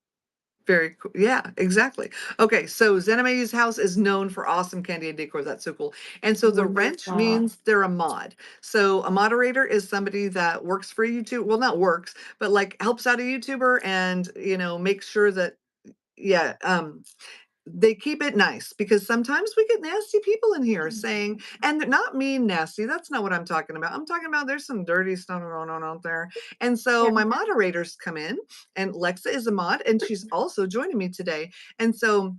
Very cool. Yeah, exactly. Okay, so Zeneme's house is known for awesome candy and decor. That's so cool. And so the wrench Wonderful. means they're a mod. So a moderator is somebody that works for YouTube. Well, not works, but like helps out a YouTuber and makes sure that yeah, they keep it nice because sometimes we get nasty people in here saying, and not mean nasty. That's not what I'm talking about. I'm talking about there's some dirty stuff going on out there. And so Yeah. my moderators come in, and Lexa is a mod, and she's also joining me today. And so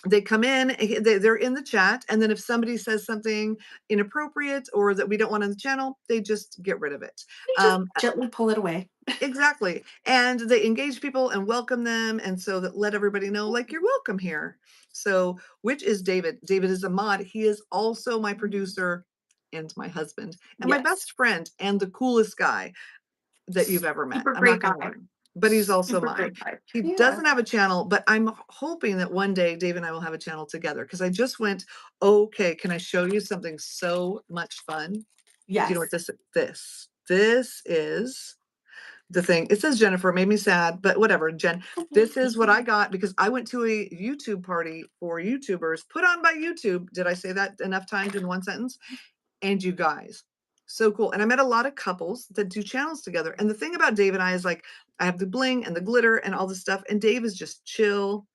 they come in, they're in the chat, and then if somebody says something inappropriate or that we don't want on the channel, they just get rid of it. They just gently pull it away. Exactly. And they engage people and welcome them. And so that let everybody know, like, you're welcome here. So, which is David? David is a mod. He is also my producer and my husband and my Yes. best friend and the coolest guy that you've ever met. Super I'm not great going to guy. lie, but he's also Super mine. great guy. He Yeah. doesn't have a channel, but I'm hoping that one day Dave and I will have a channel together because I just went, okay, can I show you something so much fun? Do you know what Yes. this is the thing. It says Jennifer, made me sad, but whatever, Jen. This is what I got because I went to a YouTube party for YouTubers put on by YouTube. Did I say that enough times in one sentence? And you guys, so cool. And I met a lot of couples that do channels together. And the thing about Dave and I is like, I have the bling and the glitter and all this stuff, and Dave is just chill.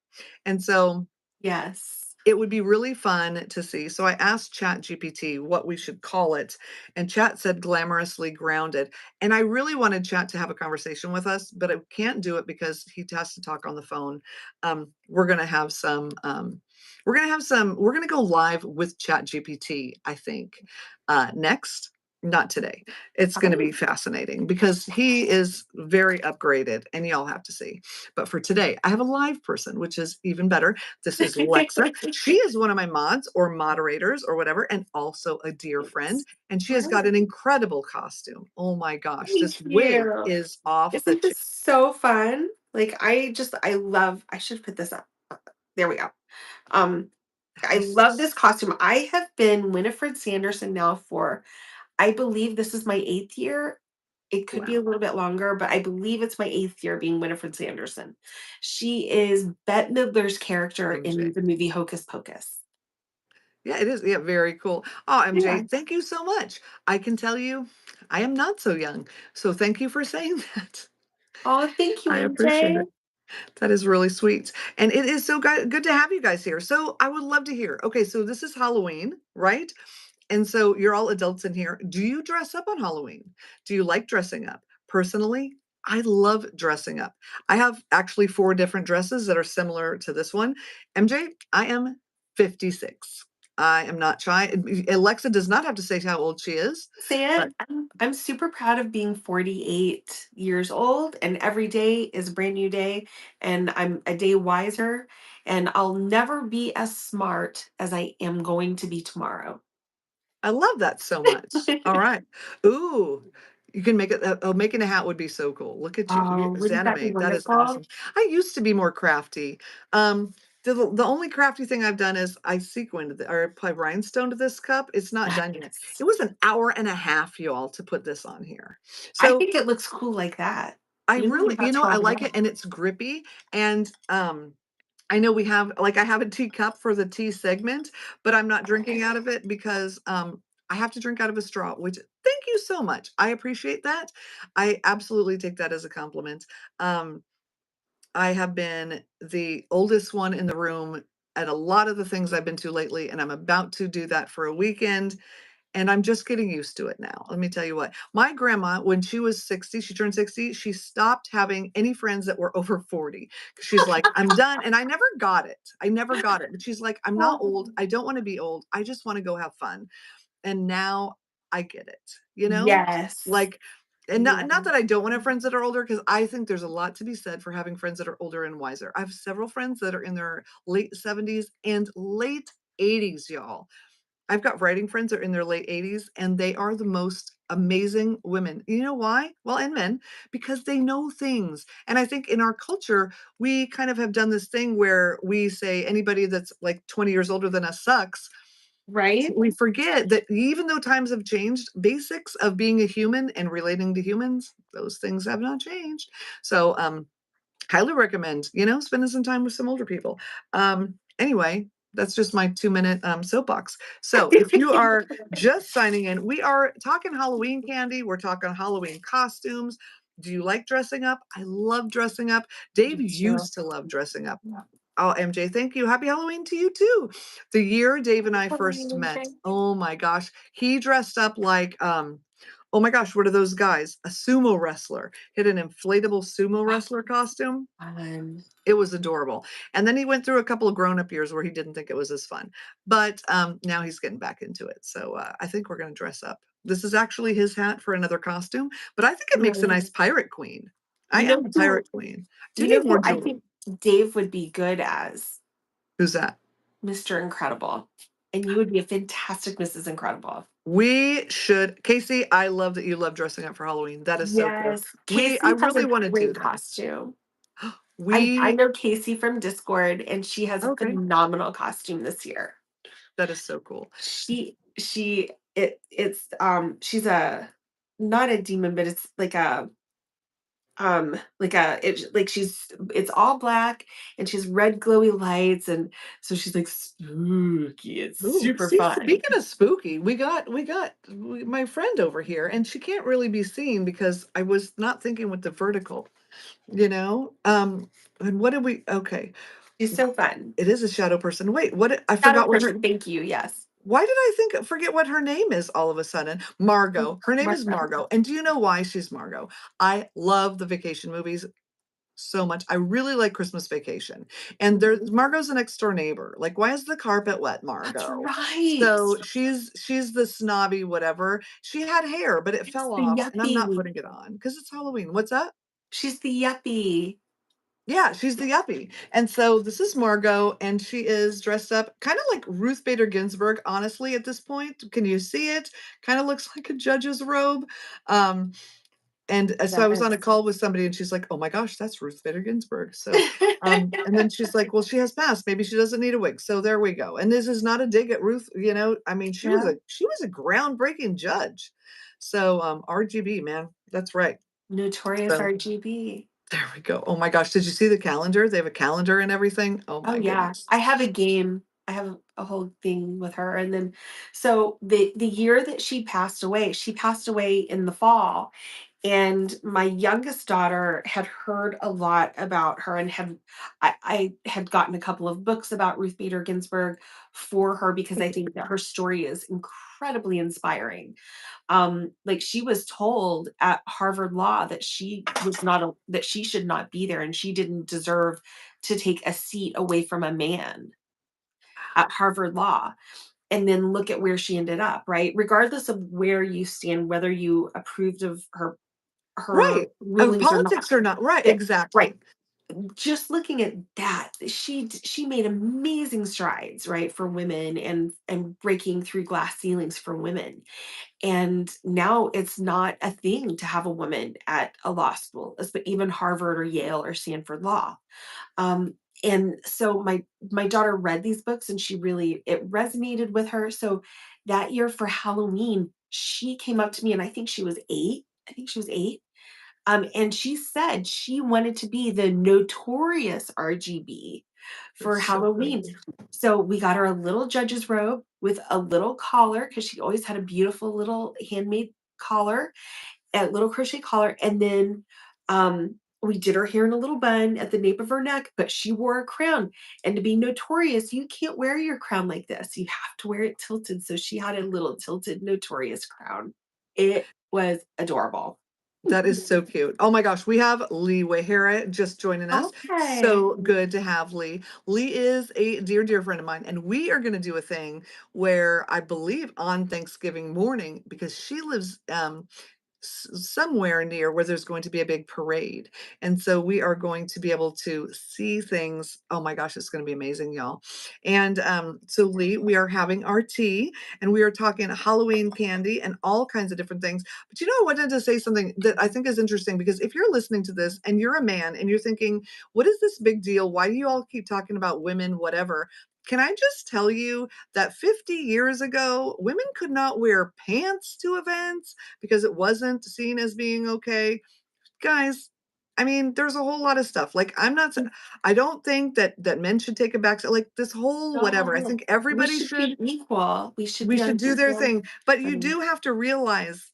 And so Yes. it would be really fun to see. So I asked ChatGPT what we should call it, and Chat said glamorously grounded. And I really wanted Chat to have a conversation with us, but I can't do it because he has to talk on the phone. We're gonna have some. We're gonna go live with ChatGPT. I think next. Not today. It's going to Okay. be fascinating because he is very upgraded and y'all have to see. But for today, I have a live person, which is even better. This is Lexa. She is one of my mods or moderators or whatever, and also a dear friend. Thanks. And she has got Right. an incredible costume. Oh my gosh, Thank this wig you. is off the Isn't chain. this so fun? Like I should put this up. There we go. Um, That I is love this costume. I have been Winifred Sanderson now for, I believe this is my 8th year. It could be a wow. little bit longer, but I believe it's my 8th year being Winifred Sanderson. She is Bette Midler's character MJ. in the movie Hocus Pocus. Yeah, it is. Yeah, very cool. Oh, MJ, Yeah. thank you so much. I can tell you, I am not so young. So thank you for saying that. Oh, thank you, I appreciate MJ. it. That is really sweet. And it is so good to have you guys here. So I would love to hear. Okay, so this is Halloween, right? And so you're all adults in here. Do you dress up on Halloween? Do you like dressing up? Personally, I love dressing up. I have actually 4 different dresses that are similar to this one. MJ, I am 56. I am not shy. Alexa does not have to say how old she is, Say but it. I'm super proud of being 48 years old, and every day is a brand new day, and I'm a day wiser, and I'll never be as smart as I am going to be tomorrow. I love that so much. All right. Ooh, you can make it oh, making a hat would be so cool. Look at you, Oh, it's wouldn't that be anime. That is wonderful? awesome. I used to be more crafty. Um, the only crafty thing I've done is I sequined or applied rhinestone to this cup. It's not done yet. Yes. It was an hour and a half, y'all, to put this on here. I So think it looks cool like that. I You don't really, even have to I rub it like it out. and it's grippy and I know we have like I have a teacup for the tea segment, but I'm not drinking out of it because I have to drink out of a straw, which thank you so much. I appreciate that. I absolutely take that as a compliment. Um, I have been the oldest one in the room at a lot of the things I've been to lately, and I'm about to do that for a weekend. And I'm just getting used to it now. Let me tell you what. My grandma, when she was 60, she turned 60, she stopped having any friends that were over 40. 'Cause she's like, I'm done. And I never got it. I never got it. But she's like, I'm not old. Oh. I don't want to be old. I just want to go have fun. And now I get it, you know? Yes. Like, and not Yeah. that I don't want to have friends that are older, because I think there's a lot to be said for having friends that are older and wiser. I have several friends that are in their late 70s and late 80s, y'all. I've got writing friends that are in their late 80s, and they are the most amazing women. You know why? Well, and men, because they know things. And I think in our culture, we kind of have done this thing where we say anybody that's like 20 years older than us sucks. Right? We forget that even though times have changed, basics of being a human and relating to humans, those things have not changed. So, highly recommend, spending some time with some older people. Anyway, that's just my 2-minute soapbox. So if you are just signing in, we are talking Halloween candy. We're talking Halloween costumes. Do you like dressing up? I love dressing up. Dave Me too. used to love dressing up. Oh, MJ, thank you. Happy Halloween to you too. The year Dave and I first met, oh my gosh, he dressed up like oh my gosh, what are those guys? A sumo wrestler. He had an inflatable sumo wrestler costume. Fun. It was adorable. And then he went through a couple of grown-up years where he didn't think it was as fun. But now he's getting back into it. So I think we're going to dress up. This is actually his hat for another costume, but I think it makes a nice Nice. pirate queen. I You am know a who pirate queen. Do you you know need who more I jewelry? think Dave would be good as? Who's that? Mr. Incredible. And you would be a fantastic Mrs. Incredible. We should Casey, I love that you love dressing up for Halloween. That is so cool. Yes. I Casey has really a wanna do great that. costume. I We know Casey from Discord, and she has a Okay, phenomenal costume this year. that is so cool. She's a not a demon, but it's like a it's all black, and she's red glowy lights, and so she's like spooky. It's Ooh, super see, fun. speaking of spooky, my friend over here, and she can't really be seen because I was not thinking with the vertical, you know? And what did we okay. She's so fun. It is a shadow person. Wait, I Shadow forgot what her person, thank you. Yes. why did I forget what her name is all of a sudden? Margot. Her name is Martha. Margot. And do you know why she's Margot? I love the vacation movies so much. I really like Christmas Vacation. And there's Mhm. Margot's a next door neighbor. Like, why is the carpet wet, That's Margot? right. So she's the snobby whatever. She had hair, but it It's fell the off, and I'm not yuppie. putting it on because it's Halloween. What's that? She's the yuppie. Yeah, she's the yuppie. And so this is Margot, and she is dressed up kind of like Ruth Bader Ginsburg, honestly, at this point. Can you see it? Kind of looks like a judge's robe. Um, and so I was on a Yes. call with somebody, and she's like, "Oh my gosh, that's Ruth Bader Ginsburg." So, and then she's like, "Well, she has passed. Maybe she doesn't need a wig." So there we go. And this is not a dig at Ruth. I mean, Yeah. she was a groundbreaking judge. So RGB, man, that's right. Notorious So RGB. there we go. Oh my gosh, did you see the calendar? They have a calendar and everything. Oh Oh, my yeah. goodness. I have a game. I have a whole thing with her, and then so the year that she passed away in the fall, and my youngest daughter had heard a lot about her and I had gotten a couple of books about Ruth Bader Ginsburg for her because I think that her story is incredibly inspiring. Like she was told at Harvard Law that that she should not be there and she didn't deserve to take a seat away from a man at Harvard Law. and then look at where she ended up, right? Regardless of where you stand, whether you approved of her Right. rulings or not. Politics or not. Right, It right. exactly. Just looking at that, she made amazing strides, right, for women and breaking through glass ceilings for women. And now it's not a thing to have a woman at a law school, even Harvard or Yale or Stanford Law. Um, and so my daughter read these books and she really it resonated with her. So that year for Halloween, she came up to me and I think she was 8. I think she was 8. And she said she wanted to be the notorious RGB for That's so Halloween. great. So we got her a little judge's robe with a little collar because she always had a beautiful little handmade collar, a little crochet collar, and then we did her hair in a little bun at the nape of her neck, but she wore a crown. And to be notorious, you can't wear your crown like this. You have to wear it tilted. So she had a little tilted notorious crown. It was adorable. That is so cute. Oh my gosh, we have Lee Wahara just joining us. Okay. So good to have Lee. Lee is a dear, dear friend of mine, and we are going to do a thing where I believe on Thanksgiving morning, because she lives somewhere near where there's going to be a big parade. And so we are going to be able to see things. Oh my gosh, it's going to be amazing, y'all. And so, Lee, we are having our tea and we are talking Halloween candy and all kinds of different things. But you know, I wanted to say something that I think is interesting because if you're listening to this and you're a man and you're thinking, what is this big deal? Why do you all keep talking about women, whatever? Can I just tell you that 50 years ago, women could not wear pants to events because it wasn't seen as being okay. Guys, I mean, there's a whole lot of stuff. Like, I don't think that men should take a back seat. Like this whole whatever. I No, think we everybody should should. be equal. We should We be should on do their equal thing, but you footing. do have to realize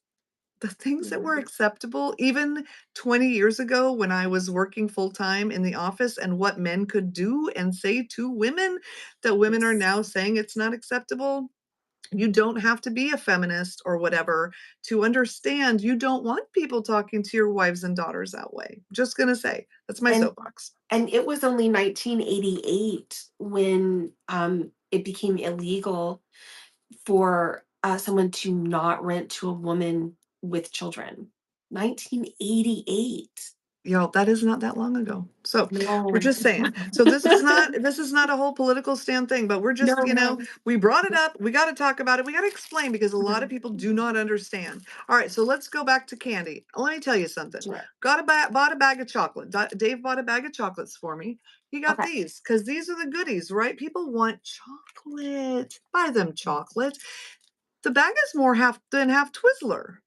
the things that were Mhm. acceptable even 20 years ago when I was working full time in the office and what men could do and say to women that women are Yes. now saying it's not acceptable. You don't have to be a feminist or whatever to understand you don't want people talking to your wives and daughters that way. Just gonna say, that's my And soapbox. and it was only 1988 when it became illegal for someone to not rent to a woman with children. 1988. That is not that long ago. So we're No. just saying. So this is not a whole political stand thing, but we're No, just, no. we brought it up. We got to talk about it. We got to explain because a lot of Mhm. people do not understand. All right, so let's go back to candy. Let me tell you something. Do it. Bought a bag of chocolate. Dave bought a bag of chocolates for me. He got Okay. these because these are the goodies, right? People want chocolate. Buy them chocolate. The bag is more half than half Twizzler.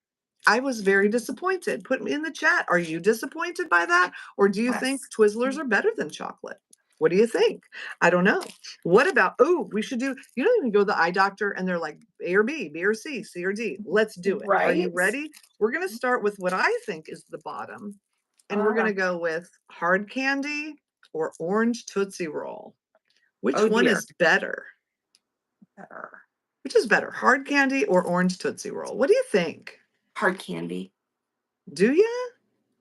I was very disappointed. Put me in the chat. Are you disappointed by that? Or do you think Yes. Twizzlers are better than chocolate? What do you think? I don't know. What about, oh, we should do, you can go to the eye doctor and they're like A or B, B or C, C or D. Let's do it. Are you Right? ready? We're going to start with what I think is the bottom. And we're going Ah, to go with hard candy or orange Tootsie Roll. Which oh one dear. is better? Better. Which is better, hard candy or orange Tootsie Roll? What do you think? Hard candy. Do you?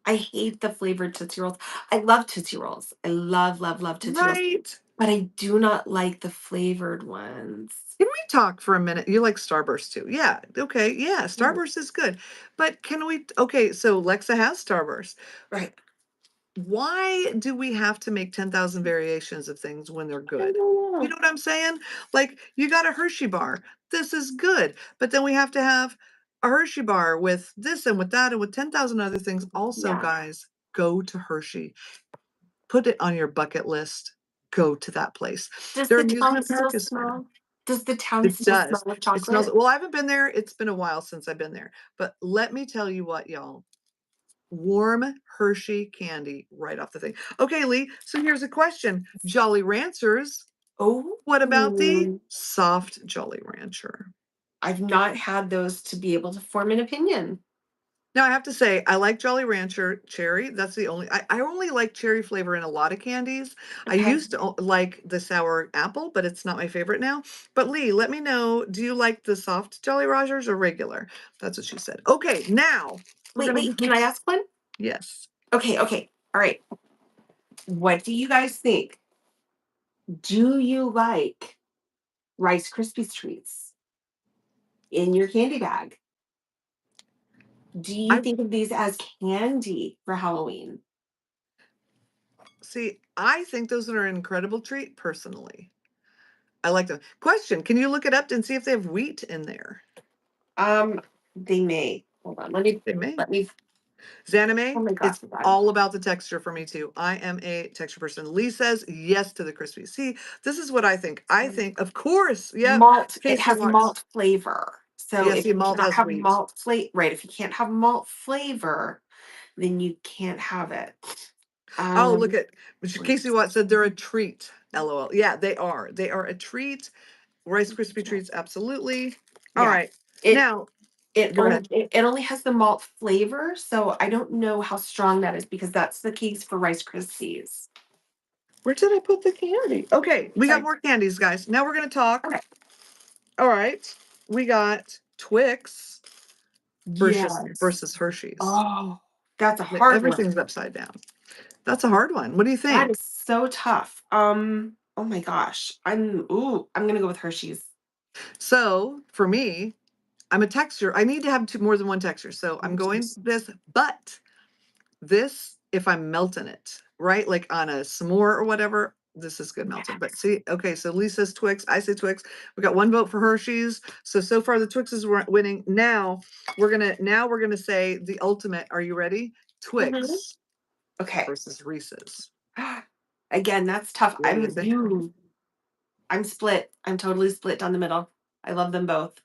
I hate the flavored Tootsie Rolls. I love Tootsie Rolls. I love, love, love Tootsie Rolls, Right. but I do not like the flavored ones. Can we talk for a minute? You like Starburst too. Yeah. Okay. Yeah. Mm, Starburst is good. But can we? Okay. So Lexa has Starburst. right. Why do we have to make 10,000 variations of things when they're I don't good? You know. know what I'm saying? Like, you got a Hershey bar. This is good. But then we have to have a Hershey bar with this and with that and with 10,000 other things. Also, Yeah. guys, go to Hershey. Put it on your bucket list. Go to that place. Does Their the town amusement still park is fun. smell? Does the town It still smell does. of It smells chocolate? well, I haven't been there. It's been a while since I've been there. But let me tell you what, y'all. Warm Hershey candy right off the thing. Okay, Lee. So here's a question. Jolly Ranchers. Oh, What about the soft Jolly Rancher? I've not had those to be able to form an opinion. Now I have to say, I like Jolly Rancher cherry. That's the only I only like cherry flavor in a lot of candies. I Okay. used to like the sour apple, but it's not my favorite now. But Lee, let me know, do you like the soft Jolly Rogers or regular? That's what she said. Okay, now we're Wait, gonna wait. Can I ask one? yes. Okay. Okay. All right. What do you guys think? Do you like Rice Krispies treats in your candy bag. Do you I think of these as candy for Halloween? see, I think those are an incredible treat personally. I like them. Question, can you look it up and see if they have wheat in there? Um, they may. Hold on. They may. Let me Zanime, put my it's glasses on. all about the texture for me too. I am a texture person. Lee says yes to the crispy. See, this is what I think. I think, of course, yep. Malt, it Casey has wants. malt flavor. So Yeah, if see, you malt cannot has have wheat. malt flavor, right? If you can't have malt flavor, then you can't have it. Oh, look Um, at Casey Watt said they're a treat. LOL. Yeah, they are. They are a treat. Rice Krispie treats, absolutely. All yeah. right. It Now, it go only ahead. it only has the malt flavor, so I don't know how strong that is because that's the case for Rice Krispies. Where did I put the candy? Okay, we got Sorry. more candies, guys. Now we're gonna talk. Okay. All right. We got Twix Yes. versus Hershey's. Oh, that's a hard one. Everything's upside down. That's a hard one. What do you That think? is so tough. Oh my gosh. I'm gonna go with Hershey's. So for me, I'm a texture. I need to have more than one texture. So I'm going this, but this, if I'm melting it, right? Like on a s'more or whatever, this is good melted. But Yes. see, okay, so Lee says Twix, I say Twix. We got one vote for Hershey's. So far the Twix is winning. Now we're gonna say the ultimate. Are you ready? Mhm. Twix Okay. versus Reese's. Again, that's tough. What do you think? I'm split. I'm totally split down the middle. I love them both.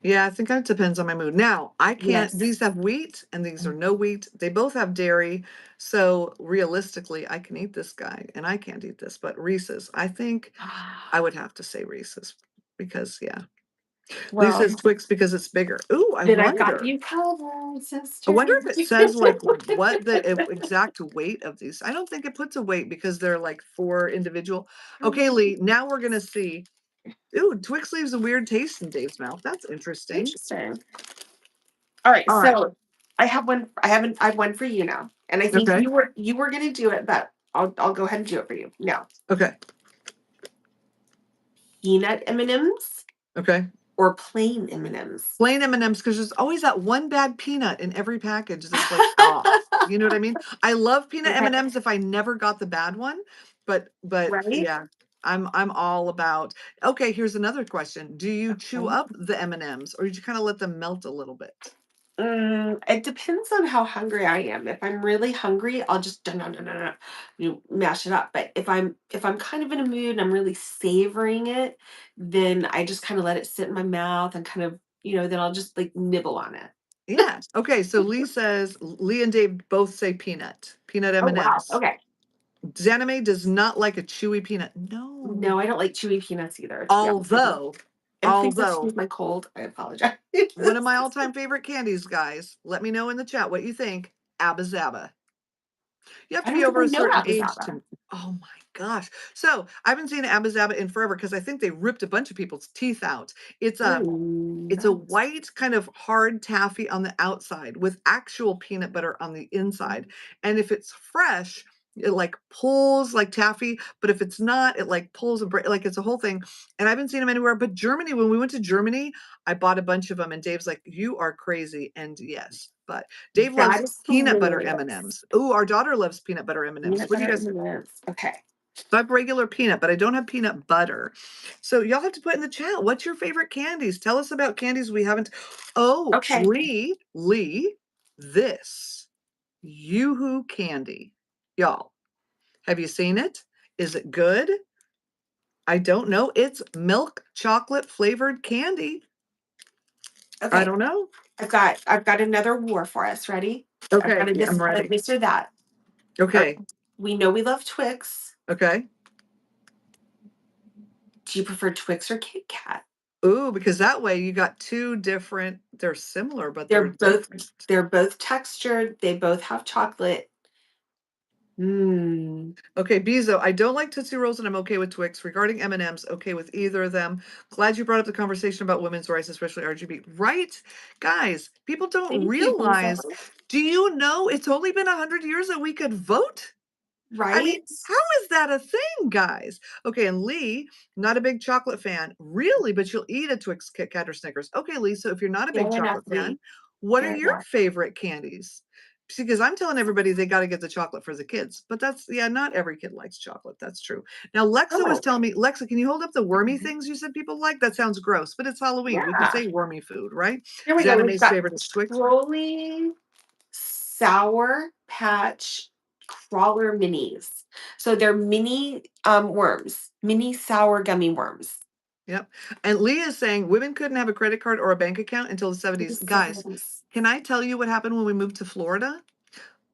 Yeah, I think it depends on my mood. Now, I can't, Yes. these have wheat and these are no wheat. They both have dairy. So realistically, I can eat this guy and I can't eat this, but Reese's, I think I would have to say Reese's because, yeah. Lee says Well, Twix because it's bigger. Ooh, then I got you covered, I sister. wonder if it says like what the exact weight of these. I don't think it puts a weight because they're like four individual. Okay, Lee, now we're gonna see. Ooh, Twix leaves a weird taste in Dave's mouth. That's interesting. Interesting. All right, All right. so I have one for you now. And I think Okay. you were gonna do it, but I'll go ahead and do it for you. Now, Okay. peanut M&Ms Okay. or plain M&Ms? Plain M&Ms because there's always that one bad peanut in every package that's like off. You know what I mean? I love peanut Okay, M&Ms if I never got the bad one, but right? yeah, I'm all about. Okay, here's another question. Do you chew Okay. up the M&Ms or do you kind of let them melt a little bit? It depends on how hungry I am. If I'm really hungry, I'll just dun, dun, dun, dun, dun, mash it up. But if I'm kind of in a mood and I'm really savoring it, then I just kind of let it sit in my mouth and kind of, then I'll just like nibble on it. Yeah. Okay, so Lee and Dave both say peanut Oh wow. M&Ms. Okay. Zanime does not like a chewy peanut. No. No, I don't like chewy peanuts either, to be honest with you. Although, And please although excuse my cold. I apologize. one of my all-time favorite candies, guys. Let me know in the chat what you think. Abba Zaba. You have I to be don't think over I a know certain age Abizaba. to. Oh my gosh! So I haven't seen Abba Zaba in forever because I think they ripped a bunch of people's teeth out. It's a Mm, it's a nice. white kind of hard taffy on the outside with actual peanut butter on the inside. And if it's fresh, it like pulls like taffy, but if it's not, it like pulls like it's a whole thing. And I haven't seen them anywhere but Germany. When we went to Germany, I bought a bunch of them and Dave's like, "You are crazy." And yes, but Dave That loves is peanut butter hilarious. M&Ms. Oh, our daughter loves peanut butter M&Ms. Peanut What do you butter guys? M&Ms. Okay. So I have regular peanut, but I don't have peanut butter. So y'all have to put in the chat. What's your favorite candies? Tell us about candies we haven't. Oh, Okay. Lee, this Yoo-hoo candy. Y'all, have you seen it? Is it good? I don't know. It's milk chocolate flavored candy. I Okay. don't know. I've got another war for us. Ready? I've got Okay, a yeah, I'm ready. this or that. Okay. Okay, We know we love Twix. okay. Do you prefer Twix or Kit Kat? Ooh, because that way you got two different, they're similar, but they're different. They're both textured. They both have chocolate. Mm. Okay, Bezo, I don't like Tootsie Rolls and I'm okay with Twix. Regarding M&Ms, okay with either of them. Glad you brought up the conversation about women's rights, especially RGB. Right? Guys, people don't Thank you, realize. Bezo. Do you know it's only been 100 years that we could vote? I mean, Right? how is that a thing, guys? Okay, and Lee, not a big chocolate fan. Really? But you'll eat a Twix, Kit Kat, or Snickers. Okay, Lee, so if you're not a big Fair enough, chocolate fan, Lee. what are Fair your enough. favorite candies? See, because I'm telling everybody they got to get the chocolate for the kids, but that's, yeah, not every kid likes chocolate. That's true. Now, Lexa was Oh, telling me, Lexa, can you hold up the wormy mhm. things you said people like? That sounds gross, but it's Halloween. We can Yeah. say wormy food, right? Here we go. Xana We've May's got favorite is Twix. scrolling Sour Patch Crawler Minis. So they're mini worms, mini sour gummy worms. Yep. And Leah is saying women couldn't have a credit card or a bank account until the What 70s. is Guys, this? can I tell you what happened when we moved to Florida?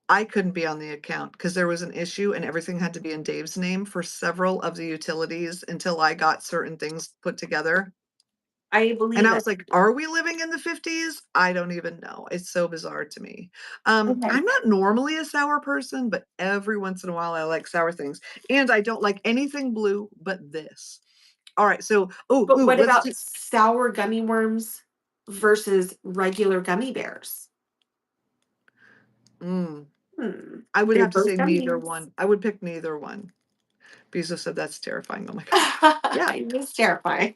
I couldn't be on the account because there was an issue and everything had to be in Dave's name for several of the utilities until I got certain things put together. I And believe I it. was like, are we living in the 50s? I don't even know. It's so bizarre to me. Okay. I'm not normally a sour person, but every once in a while I like sour things. And I don't like anything blue but this. All right, so But what let's about do sour gummy worms versus regular gummy bears? mm, Hmm. I would They're have to both say neither gummies. one. I would pick neither one. Bezo said that's terrifying. Oh my gosh. Yeah, It was terrifying.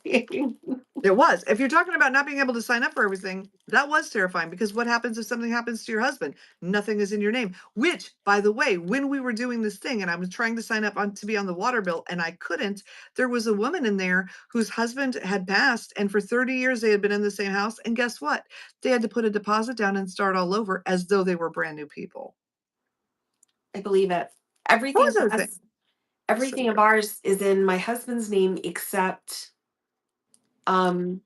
it was. If you're talking about not being able to sign up for everything, that was terrifying because what happens if something happens to your husband? Nothing is in your name. Which, by the way, when we were doing this thing and I was trying to sign up on to be on the water bill and I couldn't, there was a woman in there whose husband had passed and for 30 years they had been in the same house and guess what? They had to put a deposit down and start all over as though they were brand new people. I believe it. How Everything was that for a thing? us, So everything of weird. ours is in my husband's name um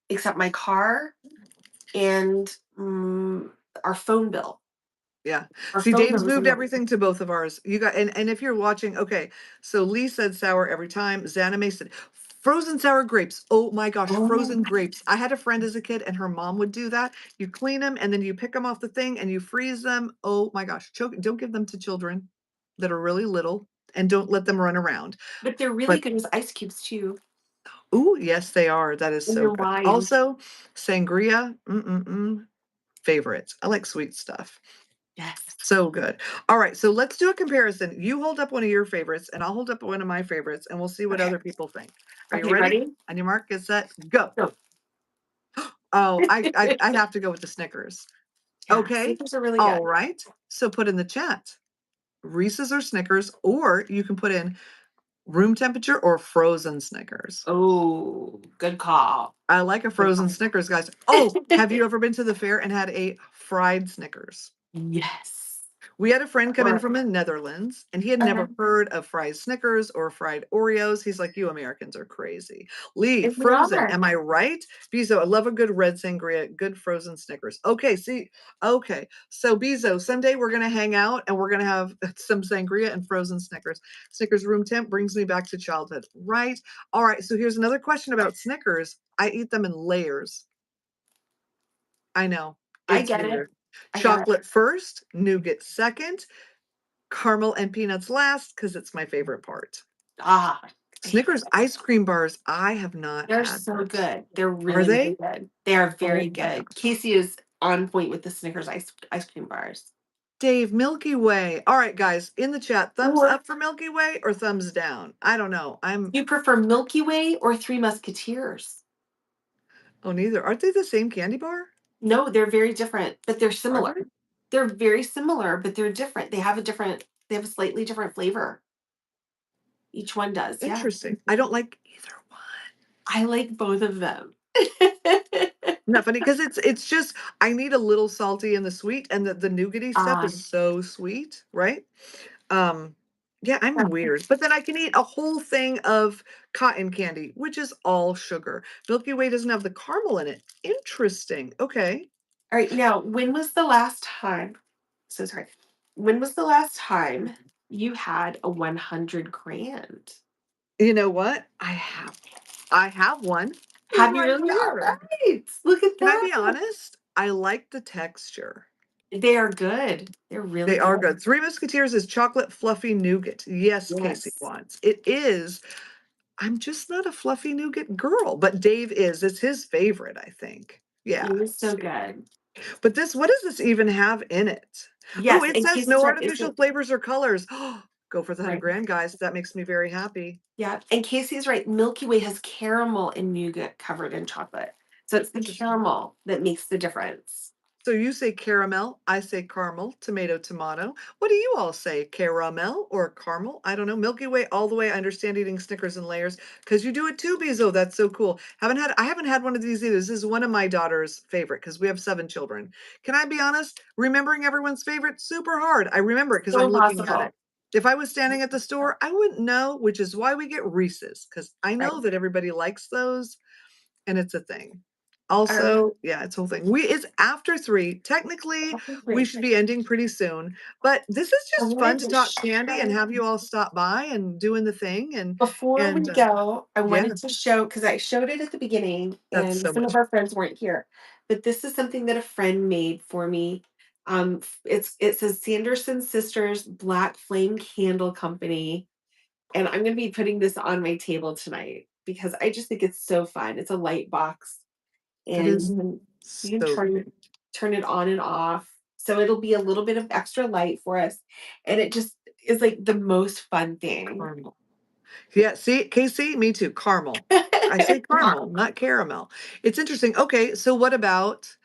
except my car and our phone bill. Yeah. Our See, phone Dave's bill is in moved my everything to both of ours. You got and if you're watching, okay. So Lee said sour every time. Zanime said frozen sour grapes. Oh my gosh, oh, frozen grapes. I had a friend as a kid and her mom would do that. You clean them and then you pick them off the thing and you freeze them. Oh my gosh. Don't give them to children that are really little and don't let them run around. but they're really But good with ice cubes too. oh, yes, they are. That is And so your good. wine. Also, sangria, favorites. I like sweet stuff. Yes. So good. All right, so let's do a comparison. You hold up one of your favorites, and I'll hold up one of my favorites, and we'll see what Okay. other people think. Are you Okay, ready? ready? On your mark, get set, go. Go. Oh, I have to go with the Snickers. Yeah, Okay. Snickers are really All good. right. So put in the chat Reese's or Snickers, or you can put in room temperature or frozen Snickers. Oh, good call. I like a Good frozen call. Snickers, guys. Oh, have you ever been to the fair and had a fried Snickers? Yes. We had a friend come in Or from the Netherlands, and he had uh-huh. never heard of fried Snickers or fried Oreos. He's like, "You Americans are crazy." Lee, And we frozen. are. Am I right? Bezo, I love a good red sangria, good frozen Snickers. Okay, see, okay. So Bezo, someday we're gonna hang out and we're gonna have some sangria and frozen Snickers. Snickers room temp brings me back to childhood. Right. All right. So here's another question about Snickers. I eat them in layers. I know. I It's get it. weird. I get it. Chocolate first, nougat second, caramel and peanuts last because it's my favorite part. Ah, Snickers ice cream bars, I have not they're had so those. good. They're Are really, really they? good. They are Oh very my good. gosh. Casey is on point with the Snickers ice cream bars. Dave, Milky Way. All right, guys, in the chat, thumbs Or up for Milky Way or thumbs down? I don't know. you prefer Milky Way or Three Musketeers? Neither. Aren't they the same candy bar? No, they're very different, but they're Are similar. they? They're very similar, but they're different. They have a slightly different flavor. Each one does, yeah. Interesting. I don't like either one. I like both of them. Not funny because it's just I need a little salty and the sweet, and the nougaty stuff Uh, is so sweet, right? Um, yeah, I'm yeah. weird. But then I can eat a whole thing of cotton candy, which is all sugar. Milky Way doesn't have the caramel in it. Interesting. Okay. All right, now, when was the last time so sorry. When was the last time you had a 100 grand? You know what? I have one Have you right really? here. Alright, look at Can I that. be honest? I like the texture. They are good. They're really They are good. good. Three Musketeers is chocolate fluffy nougat. Yes, Casey Yes. wants. It is. I'm just not a fluffy nougat girl, but Dave is. It's his favorite, I think. It Yeah. is so good. But this, what does this even have in it? Oh, Yes, it and says Casey's no right, it's artificial flavors or colors. Go for the 100 Right. grand, guys. That makes me very happy. Yeah, and Casey's right, Milky Way has caramel and nougat covered in chocolate. So it's the Interesting. caramel that makes the difference. So you say caramel, I say caramel, tomato, tomato. What do you all say? Caramel or caramel? I don't know. Milky Way all the way. I understand eating Snickers in layers because you do it too, Bezo. That's so cool. I haven't had one of these either. This is one of my daughter's favorite because we have 7 children. Can I be honest? Remembering everyone's favorite, super hard. I remember it because So I'm looking at it. impossible. If I was standing at the store, I wouldn't know, which is why we get Reese's because I Right. know that everybody likes those and it's a thing. All right. Also, yeah, it's a whole thing. It's after 3. Technically, we Great. should be ending pretty soon, but this is I just fun wanted to to talk candy and show have you all stop by and doing the thing before we and go, I yeah, wanted to show because I showed it at the beginning that's and so some of much our friends weren't here. But this is something that a friend made for me. It says Sanderson Sisters Black Flame Candle Company. And I'm gonna be putting this on my table tonight because I just think it's so fun. It's a light box that and is you can so turn it on and off. So it'll be a little bit of extra light for us. And it just is like the most fun thing. caramel. Yeah, see, Casey, me too, caramel. I say caramel, not caramel. It's interesting. Okay, so what about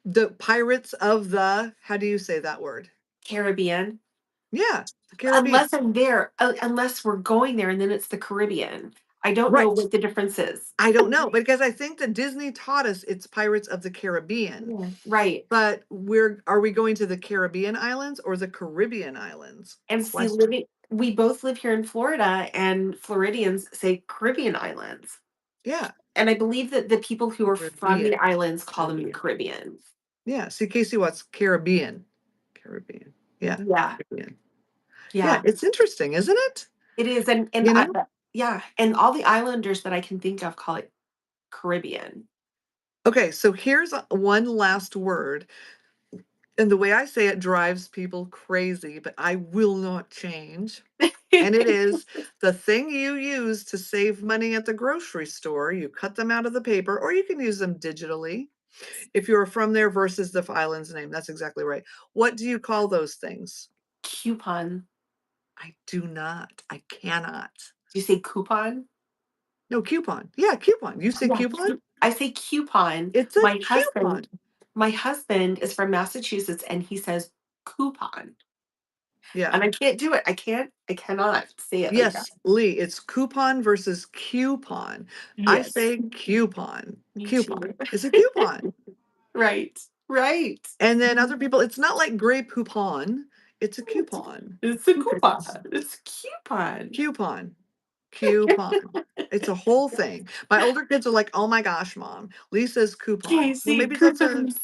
the Pirates of the, how do you say that word? Caribbean. Yeah, the Caribbean. Unless we're going there and then it's the Caribbean. I don't know Right. what the difference is. I don't know because I think that Disney taught us it's Pirates of the Caribbean. Yeah. Right. But are we going to the Caribbean islands or the Caribbean islands? And see, Question. we both live here in Florida, and Floridians say Caribbean islands. Yeah, And I believe that the people who are from the Caribbean. islands call them the Caribbean. Caribbean. Yeah, see, Casey Watts, Caribbean. Caribbean. Yeah, Yeah, Caribbean. Yeah, yeah, it's interesting, isn't it? it is, You know? yeah, and all the islanders that I can think of call it Caribbean. Okay, so here's one last word. And the way I say it drives people crazy, but I will not change. And it is the thing you use to save money at the grocery store. You cut them out of the paper, or you can use them digitally if you're from there versus the island's name. That's exactly right. What do you call those things? Coupon. I do not. I cannot. Do you say coupon? No, coupon. Yeah, coupon. You say Yeah, coupon? I say coupon. It's a My coupon. husband, my husband is from Massachusetts, and he says coupon, Yeah. and I can't do it. I cannot say it like that. Yes, Lee, it's coupon versus coupon. I Yes, say coupon. me too. Coupon. It's a coupon. Right, right. And then other people, it's not like Grey Poupon, it's a coupon. It's a coupon. Coupons. It's a coupon. Coupon. Coupon. It's a whole thing. My older kids are like, "Oh my gosh, mom, Lisa's coupon." Well, Casey, maybe that's a coupons.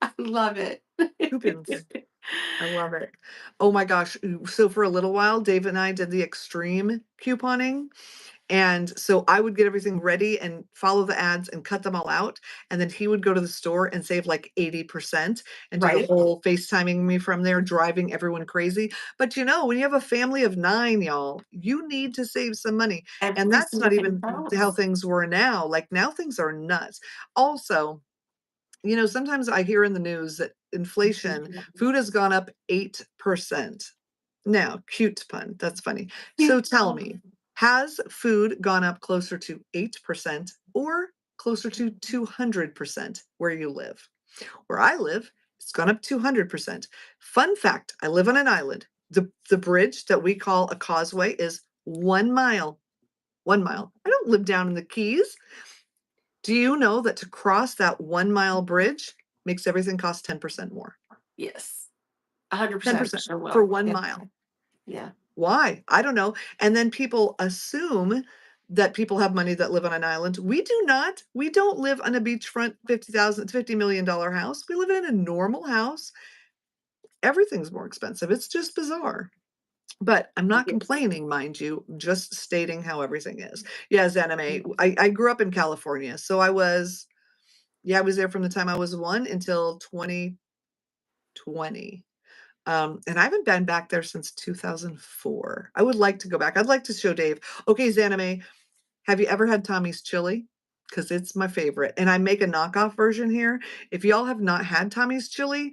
I love it. coupons. I love it. Oh my gosh. So for a little while, Dave and I did the extreme couponing. And so I would get everything ready and follow the ads and cut them all out. And then he would go to the store and save like 80% and do the Right? whole FaceTiming me from there, driving everyone crazy. But when you have a family of 9, y'all, you need to save some money. And Every that's not single thing even how counts. things were now. Like now things are nuts. Also, sometimes I hear in the news that inflation, food has gone up 8%. Now, cute pun. That's funny. So tell me, has food gone up closer to 8% or closer to 200% where you live? Where I live, it's gone up 200%. Fun fact, I live on an island. The bridge that we call a causeway is 1 mile. 1 mile. I don't live down in the Keys. Do you know that to cross that 1 mile bridge makes everything cost 10% more? Yes. 100% 10% sure for will. 1 Yeah. mile. Yeah. Why? I don't know. And then people assume that people have money that live on an island. We do not. We don't live on a beachfront $50 million house. We live in a normal house. Everything's more expensive. It's just bizarre. But I'm not Yes. complaining, mind you, just stating how everything is. Yes, anime. I grew up in California. So I was there from the time I was 1 until 2020. And I haven't been back there since 2004. I would like to go back. I'd like to show Dave. Okay, Zanime, have you ever had Tommy's chili? Because it's my favorite. And I make a knockoff version here. If y'all have not had Tommy's chili,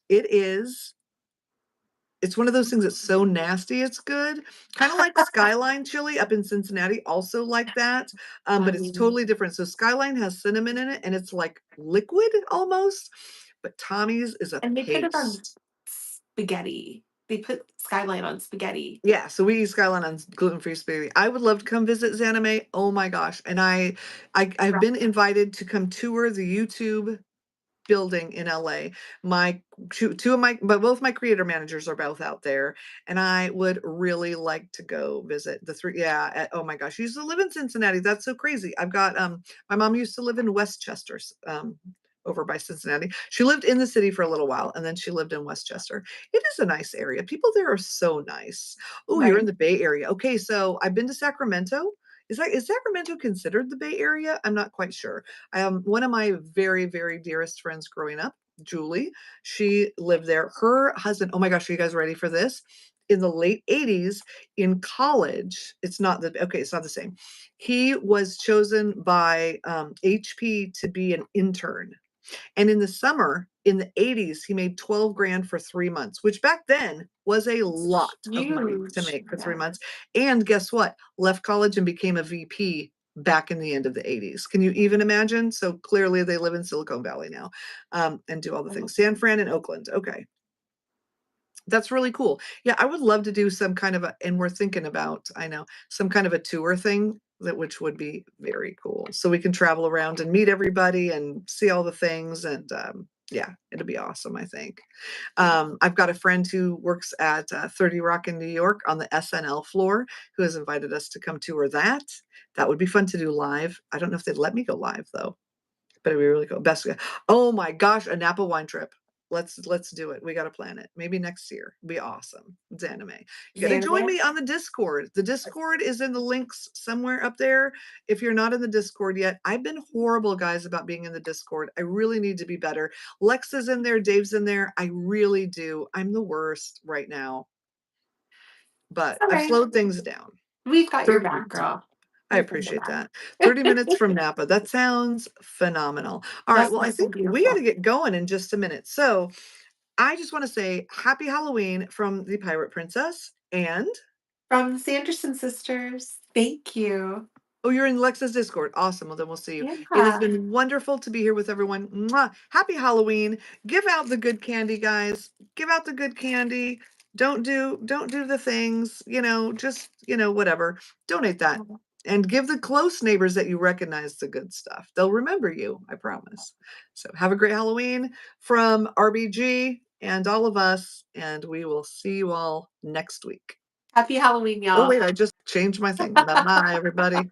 it is It's one of those things that's so nasty it's good. Kinda like Skyline chili up in Cincinnati, also like that, but it's Yummy. totally different. So Skyline has cinnamon in it, and it's like liquid almost, but Tommy's is a And they put it on paste. spaghetti. They put skyline on spaghetti. Yeah, so we eat Skyline on gluten-free spaghetti. I would love to come visit Zanime. Oh my gosh, and I've Right. been invited to come tour the YouTube building in LA. My 2 of my but both my creator managers are both out there, and I would really like to go visit the 3 yeah, oh my gosh, she used to live in Cincinnati, that's so crazy. I've got, my mom used to live in Westchester, over by Cincinnati. She lived in the city for a little while, and then she lived in Westchester. It is a nice area. People there are so nice. Oh, you're in Right. the Bay Area. Okay, so I've been to Sacramento. Is Sacramento considered the Bay Area? I'm not quite sure. One of my very, very dearest friends growing up, Julie, she lived there. Her husband, oh my gosh, are you guys ready for this? In the late 80s in college, it's not the same. He was chosen by HP to be an intern. And in the summer, in the 80s, he made 12 grand for 3 months, which back then was a It's lot of money to huge. make for three Yeah. months. And guess what? Left college and became a VP back in the end of the 80s. Can you even imagine? So clearly they live in Silicon Valley now, and do all the things. San Fran and Oakland. Okay. That's really cool. Yeah, I would love to do some kind of and we're thinking about, I know, some kind of a tour thing that which would be very cool. So we can travel around and meet everybody and see all the things and yeah, it'll be awesome, I think. I've got a friend who works at 30 Rock in New York on the SNL floor who has invited us to come tour that. That would be fun to do live. I don't know if they'd let me go live though, but it'd be really cool. Best. Oh my gosh, a Napa wine trip. Let's do it. We got to plan it. Maybe next year. It'd be awesome. It's anime. You got to join Xanadu. me on the Discord. The Discord is in the links somewhere up there. If you're not in the Discord yet, I've been horrible, guys, about being in the Discord. I really need to be better. Lex is in there. Dave's in there. I really do. I'm the worst right now, It's but all I've right. slowed things down. We've got your 30 back, minutes. girl. I We've got your appreciate that. back. 30 minutes from Napa. That sounds phenomenal. All right. That's Well, I nice and think we got to beautiful. get going in just a minute. So I just want to say happy Halloween from the Pirate Princess. And From the Sanderson sisters. Thank you. oh, you're in Lexa's Discord. Awesome. Well, then we'll see you. It has Yeah. been wonderful to be here with everyone. Mwah. Happy Halloween. Give out the good candy, guys. Give out the good candy. Don't do the things, just, whatever. Donate that. And give the close neighbors that you recognize the good stuff. They'll remember you, I promise. So have a great Halloween from RBG and all of us, and we will see you all next week. Happy Halloween, Oh, y'all. wait, I just changed my thing. Bye-bye, everybody.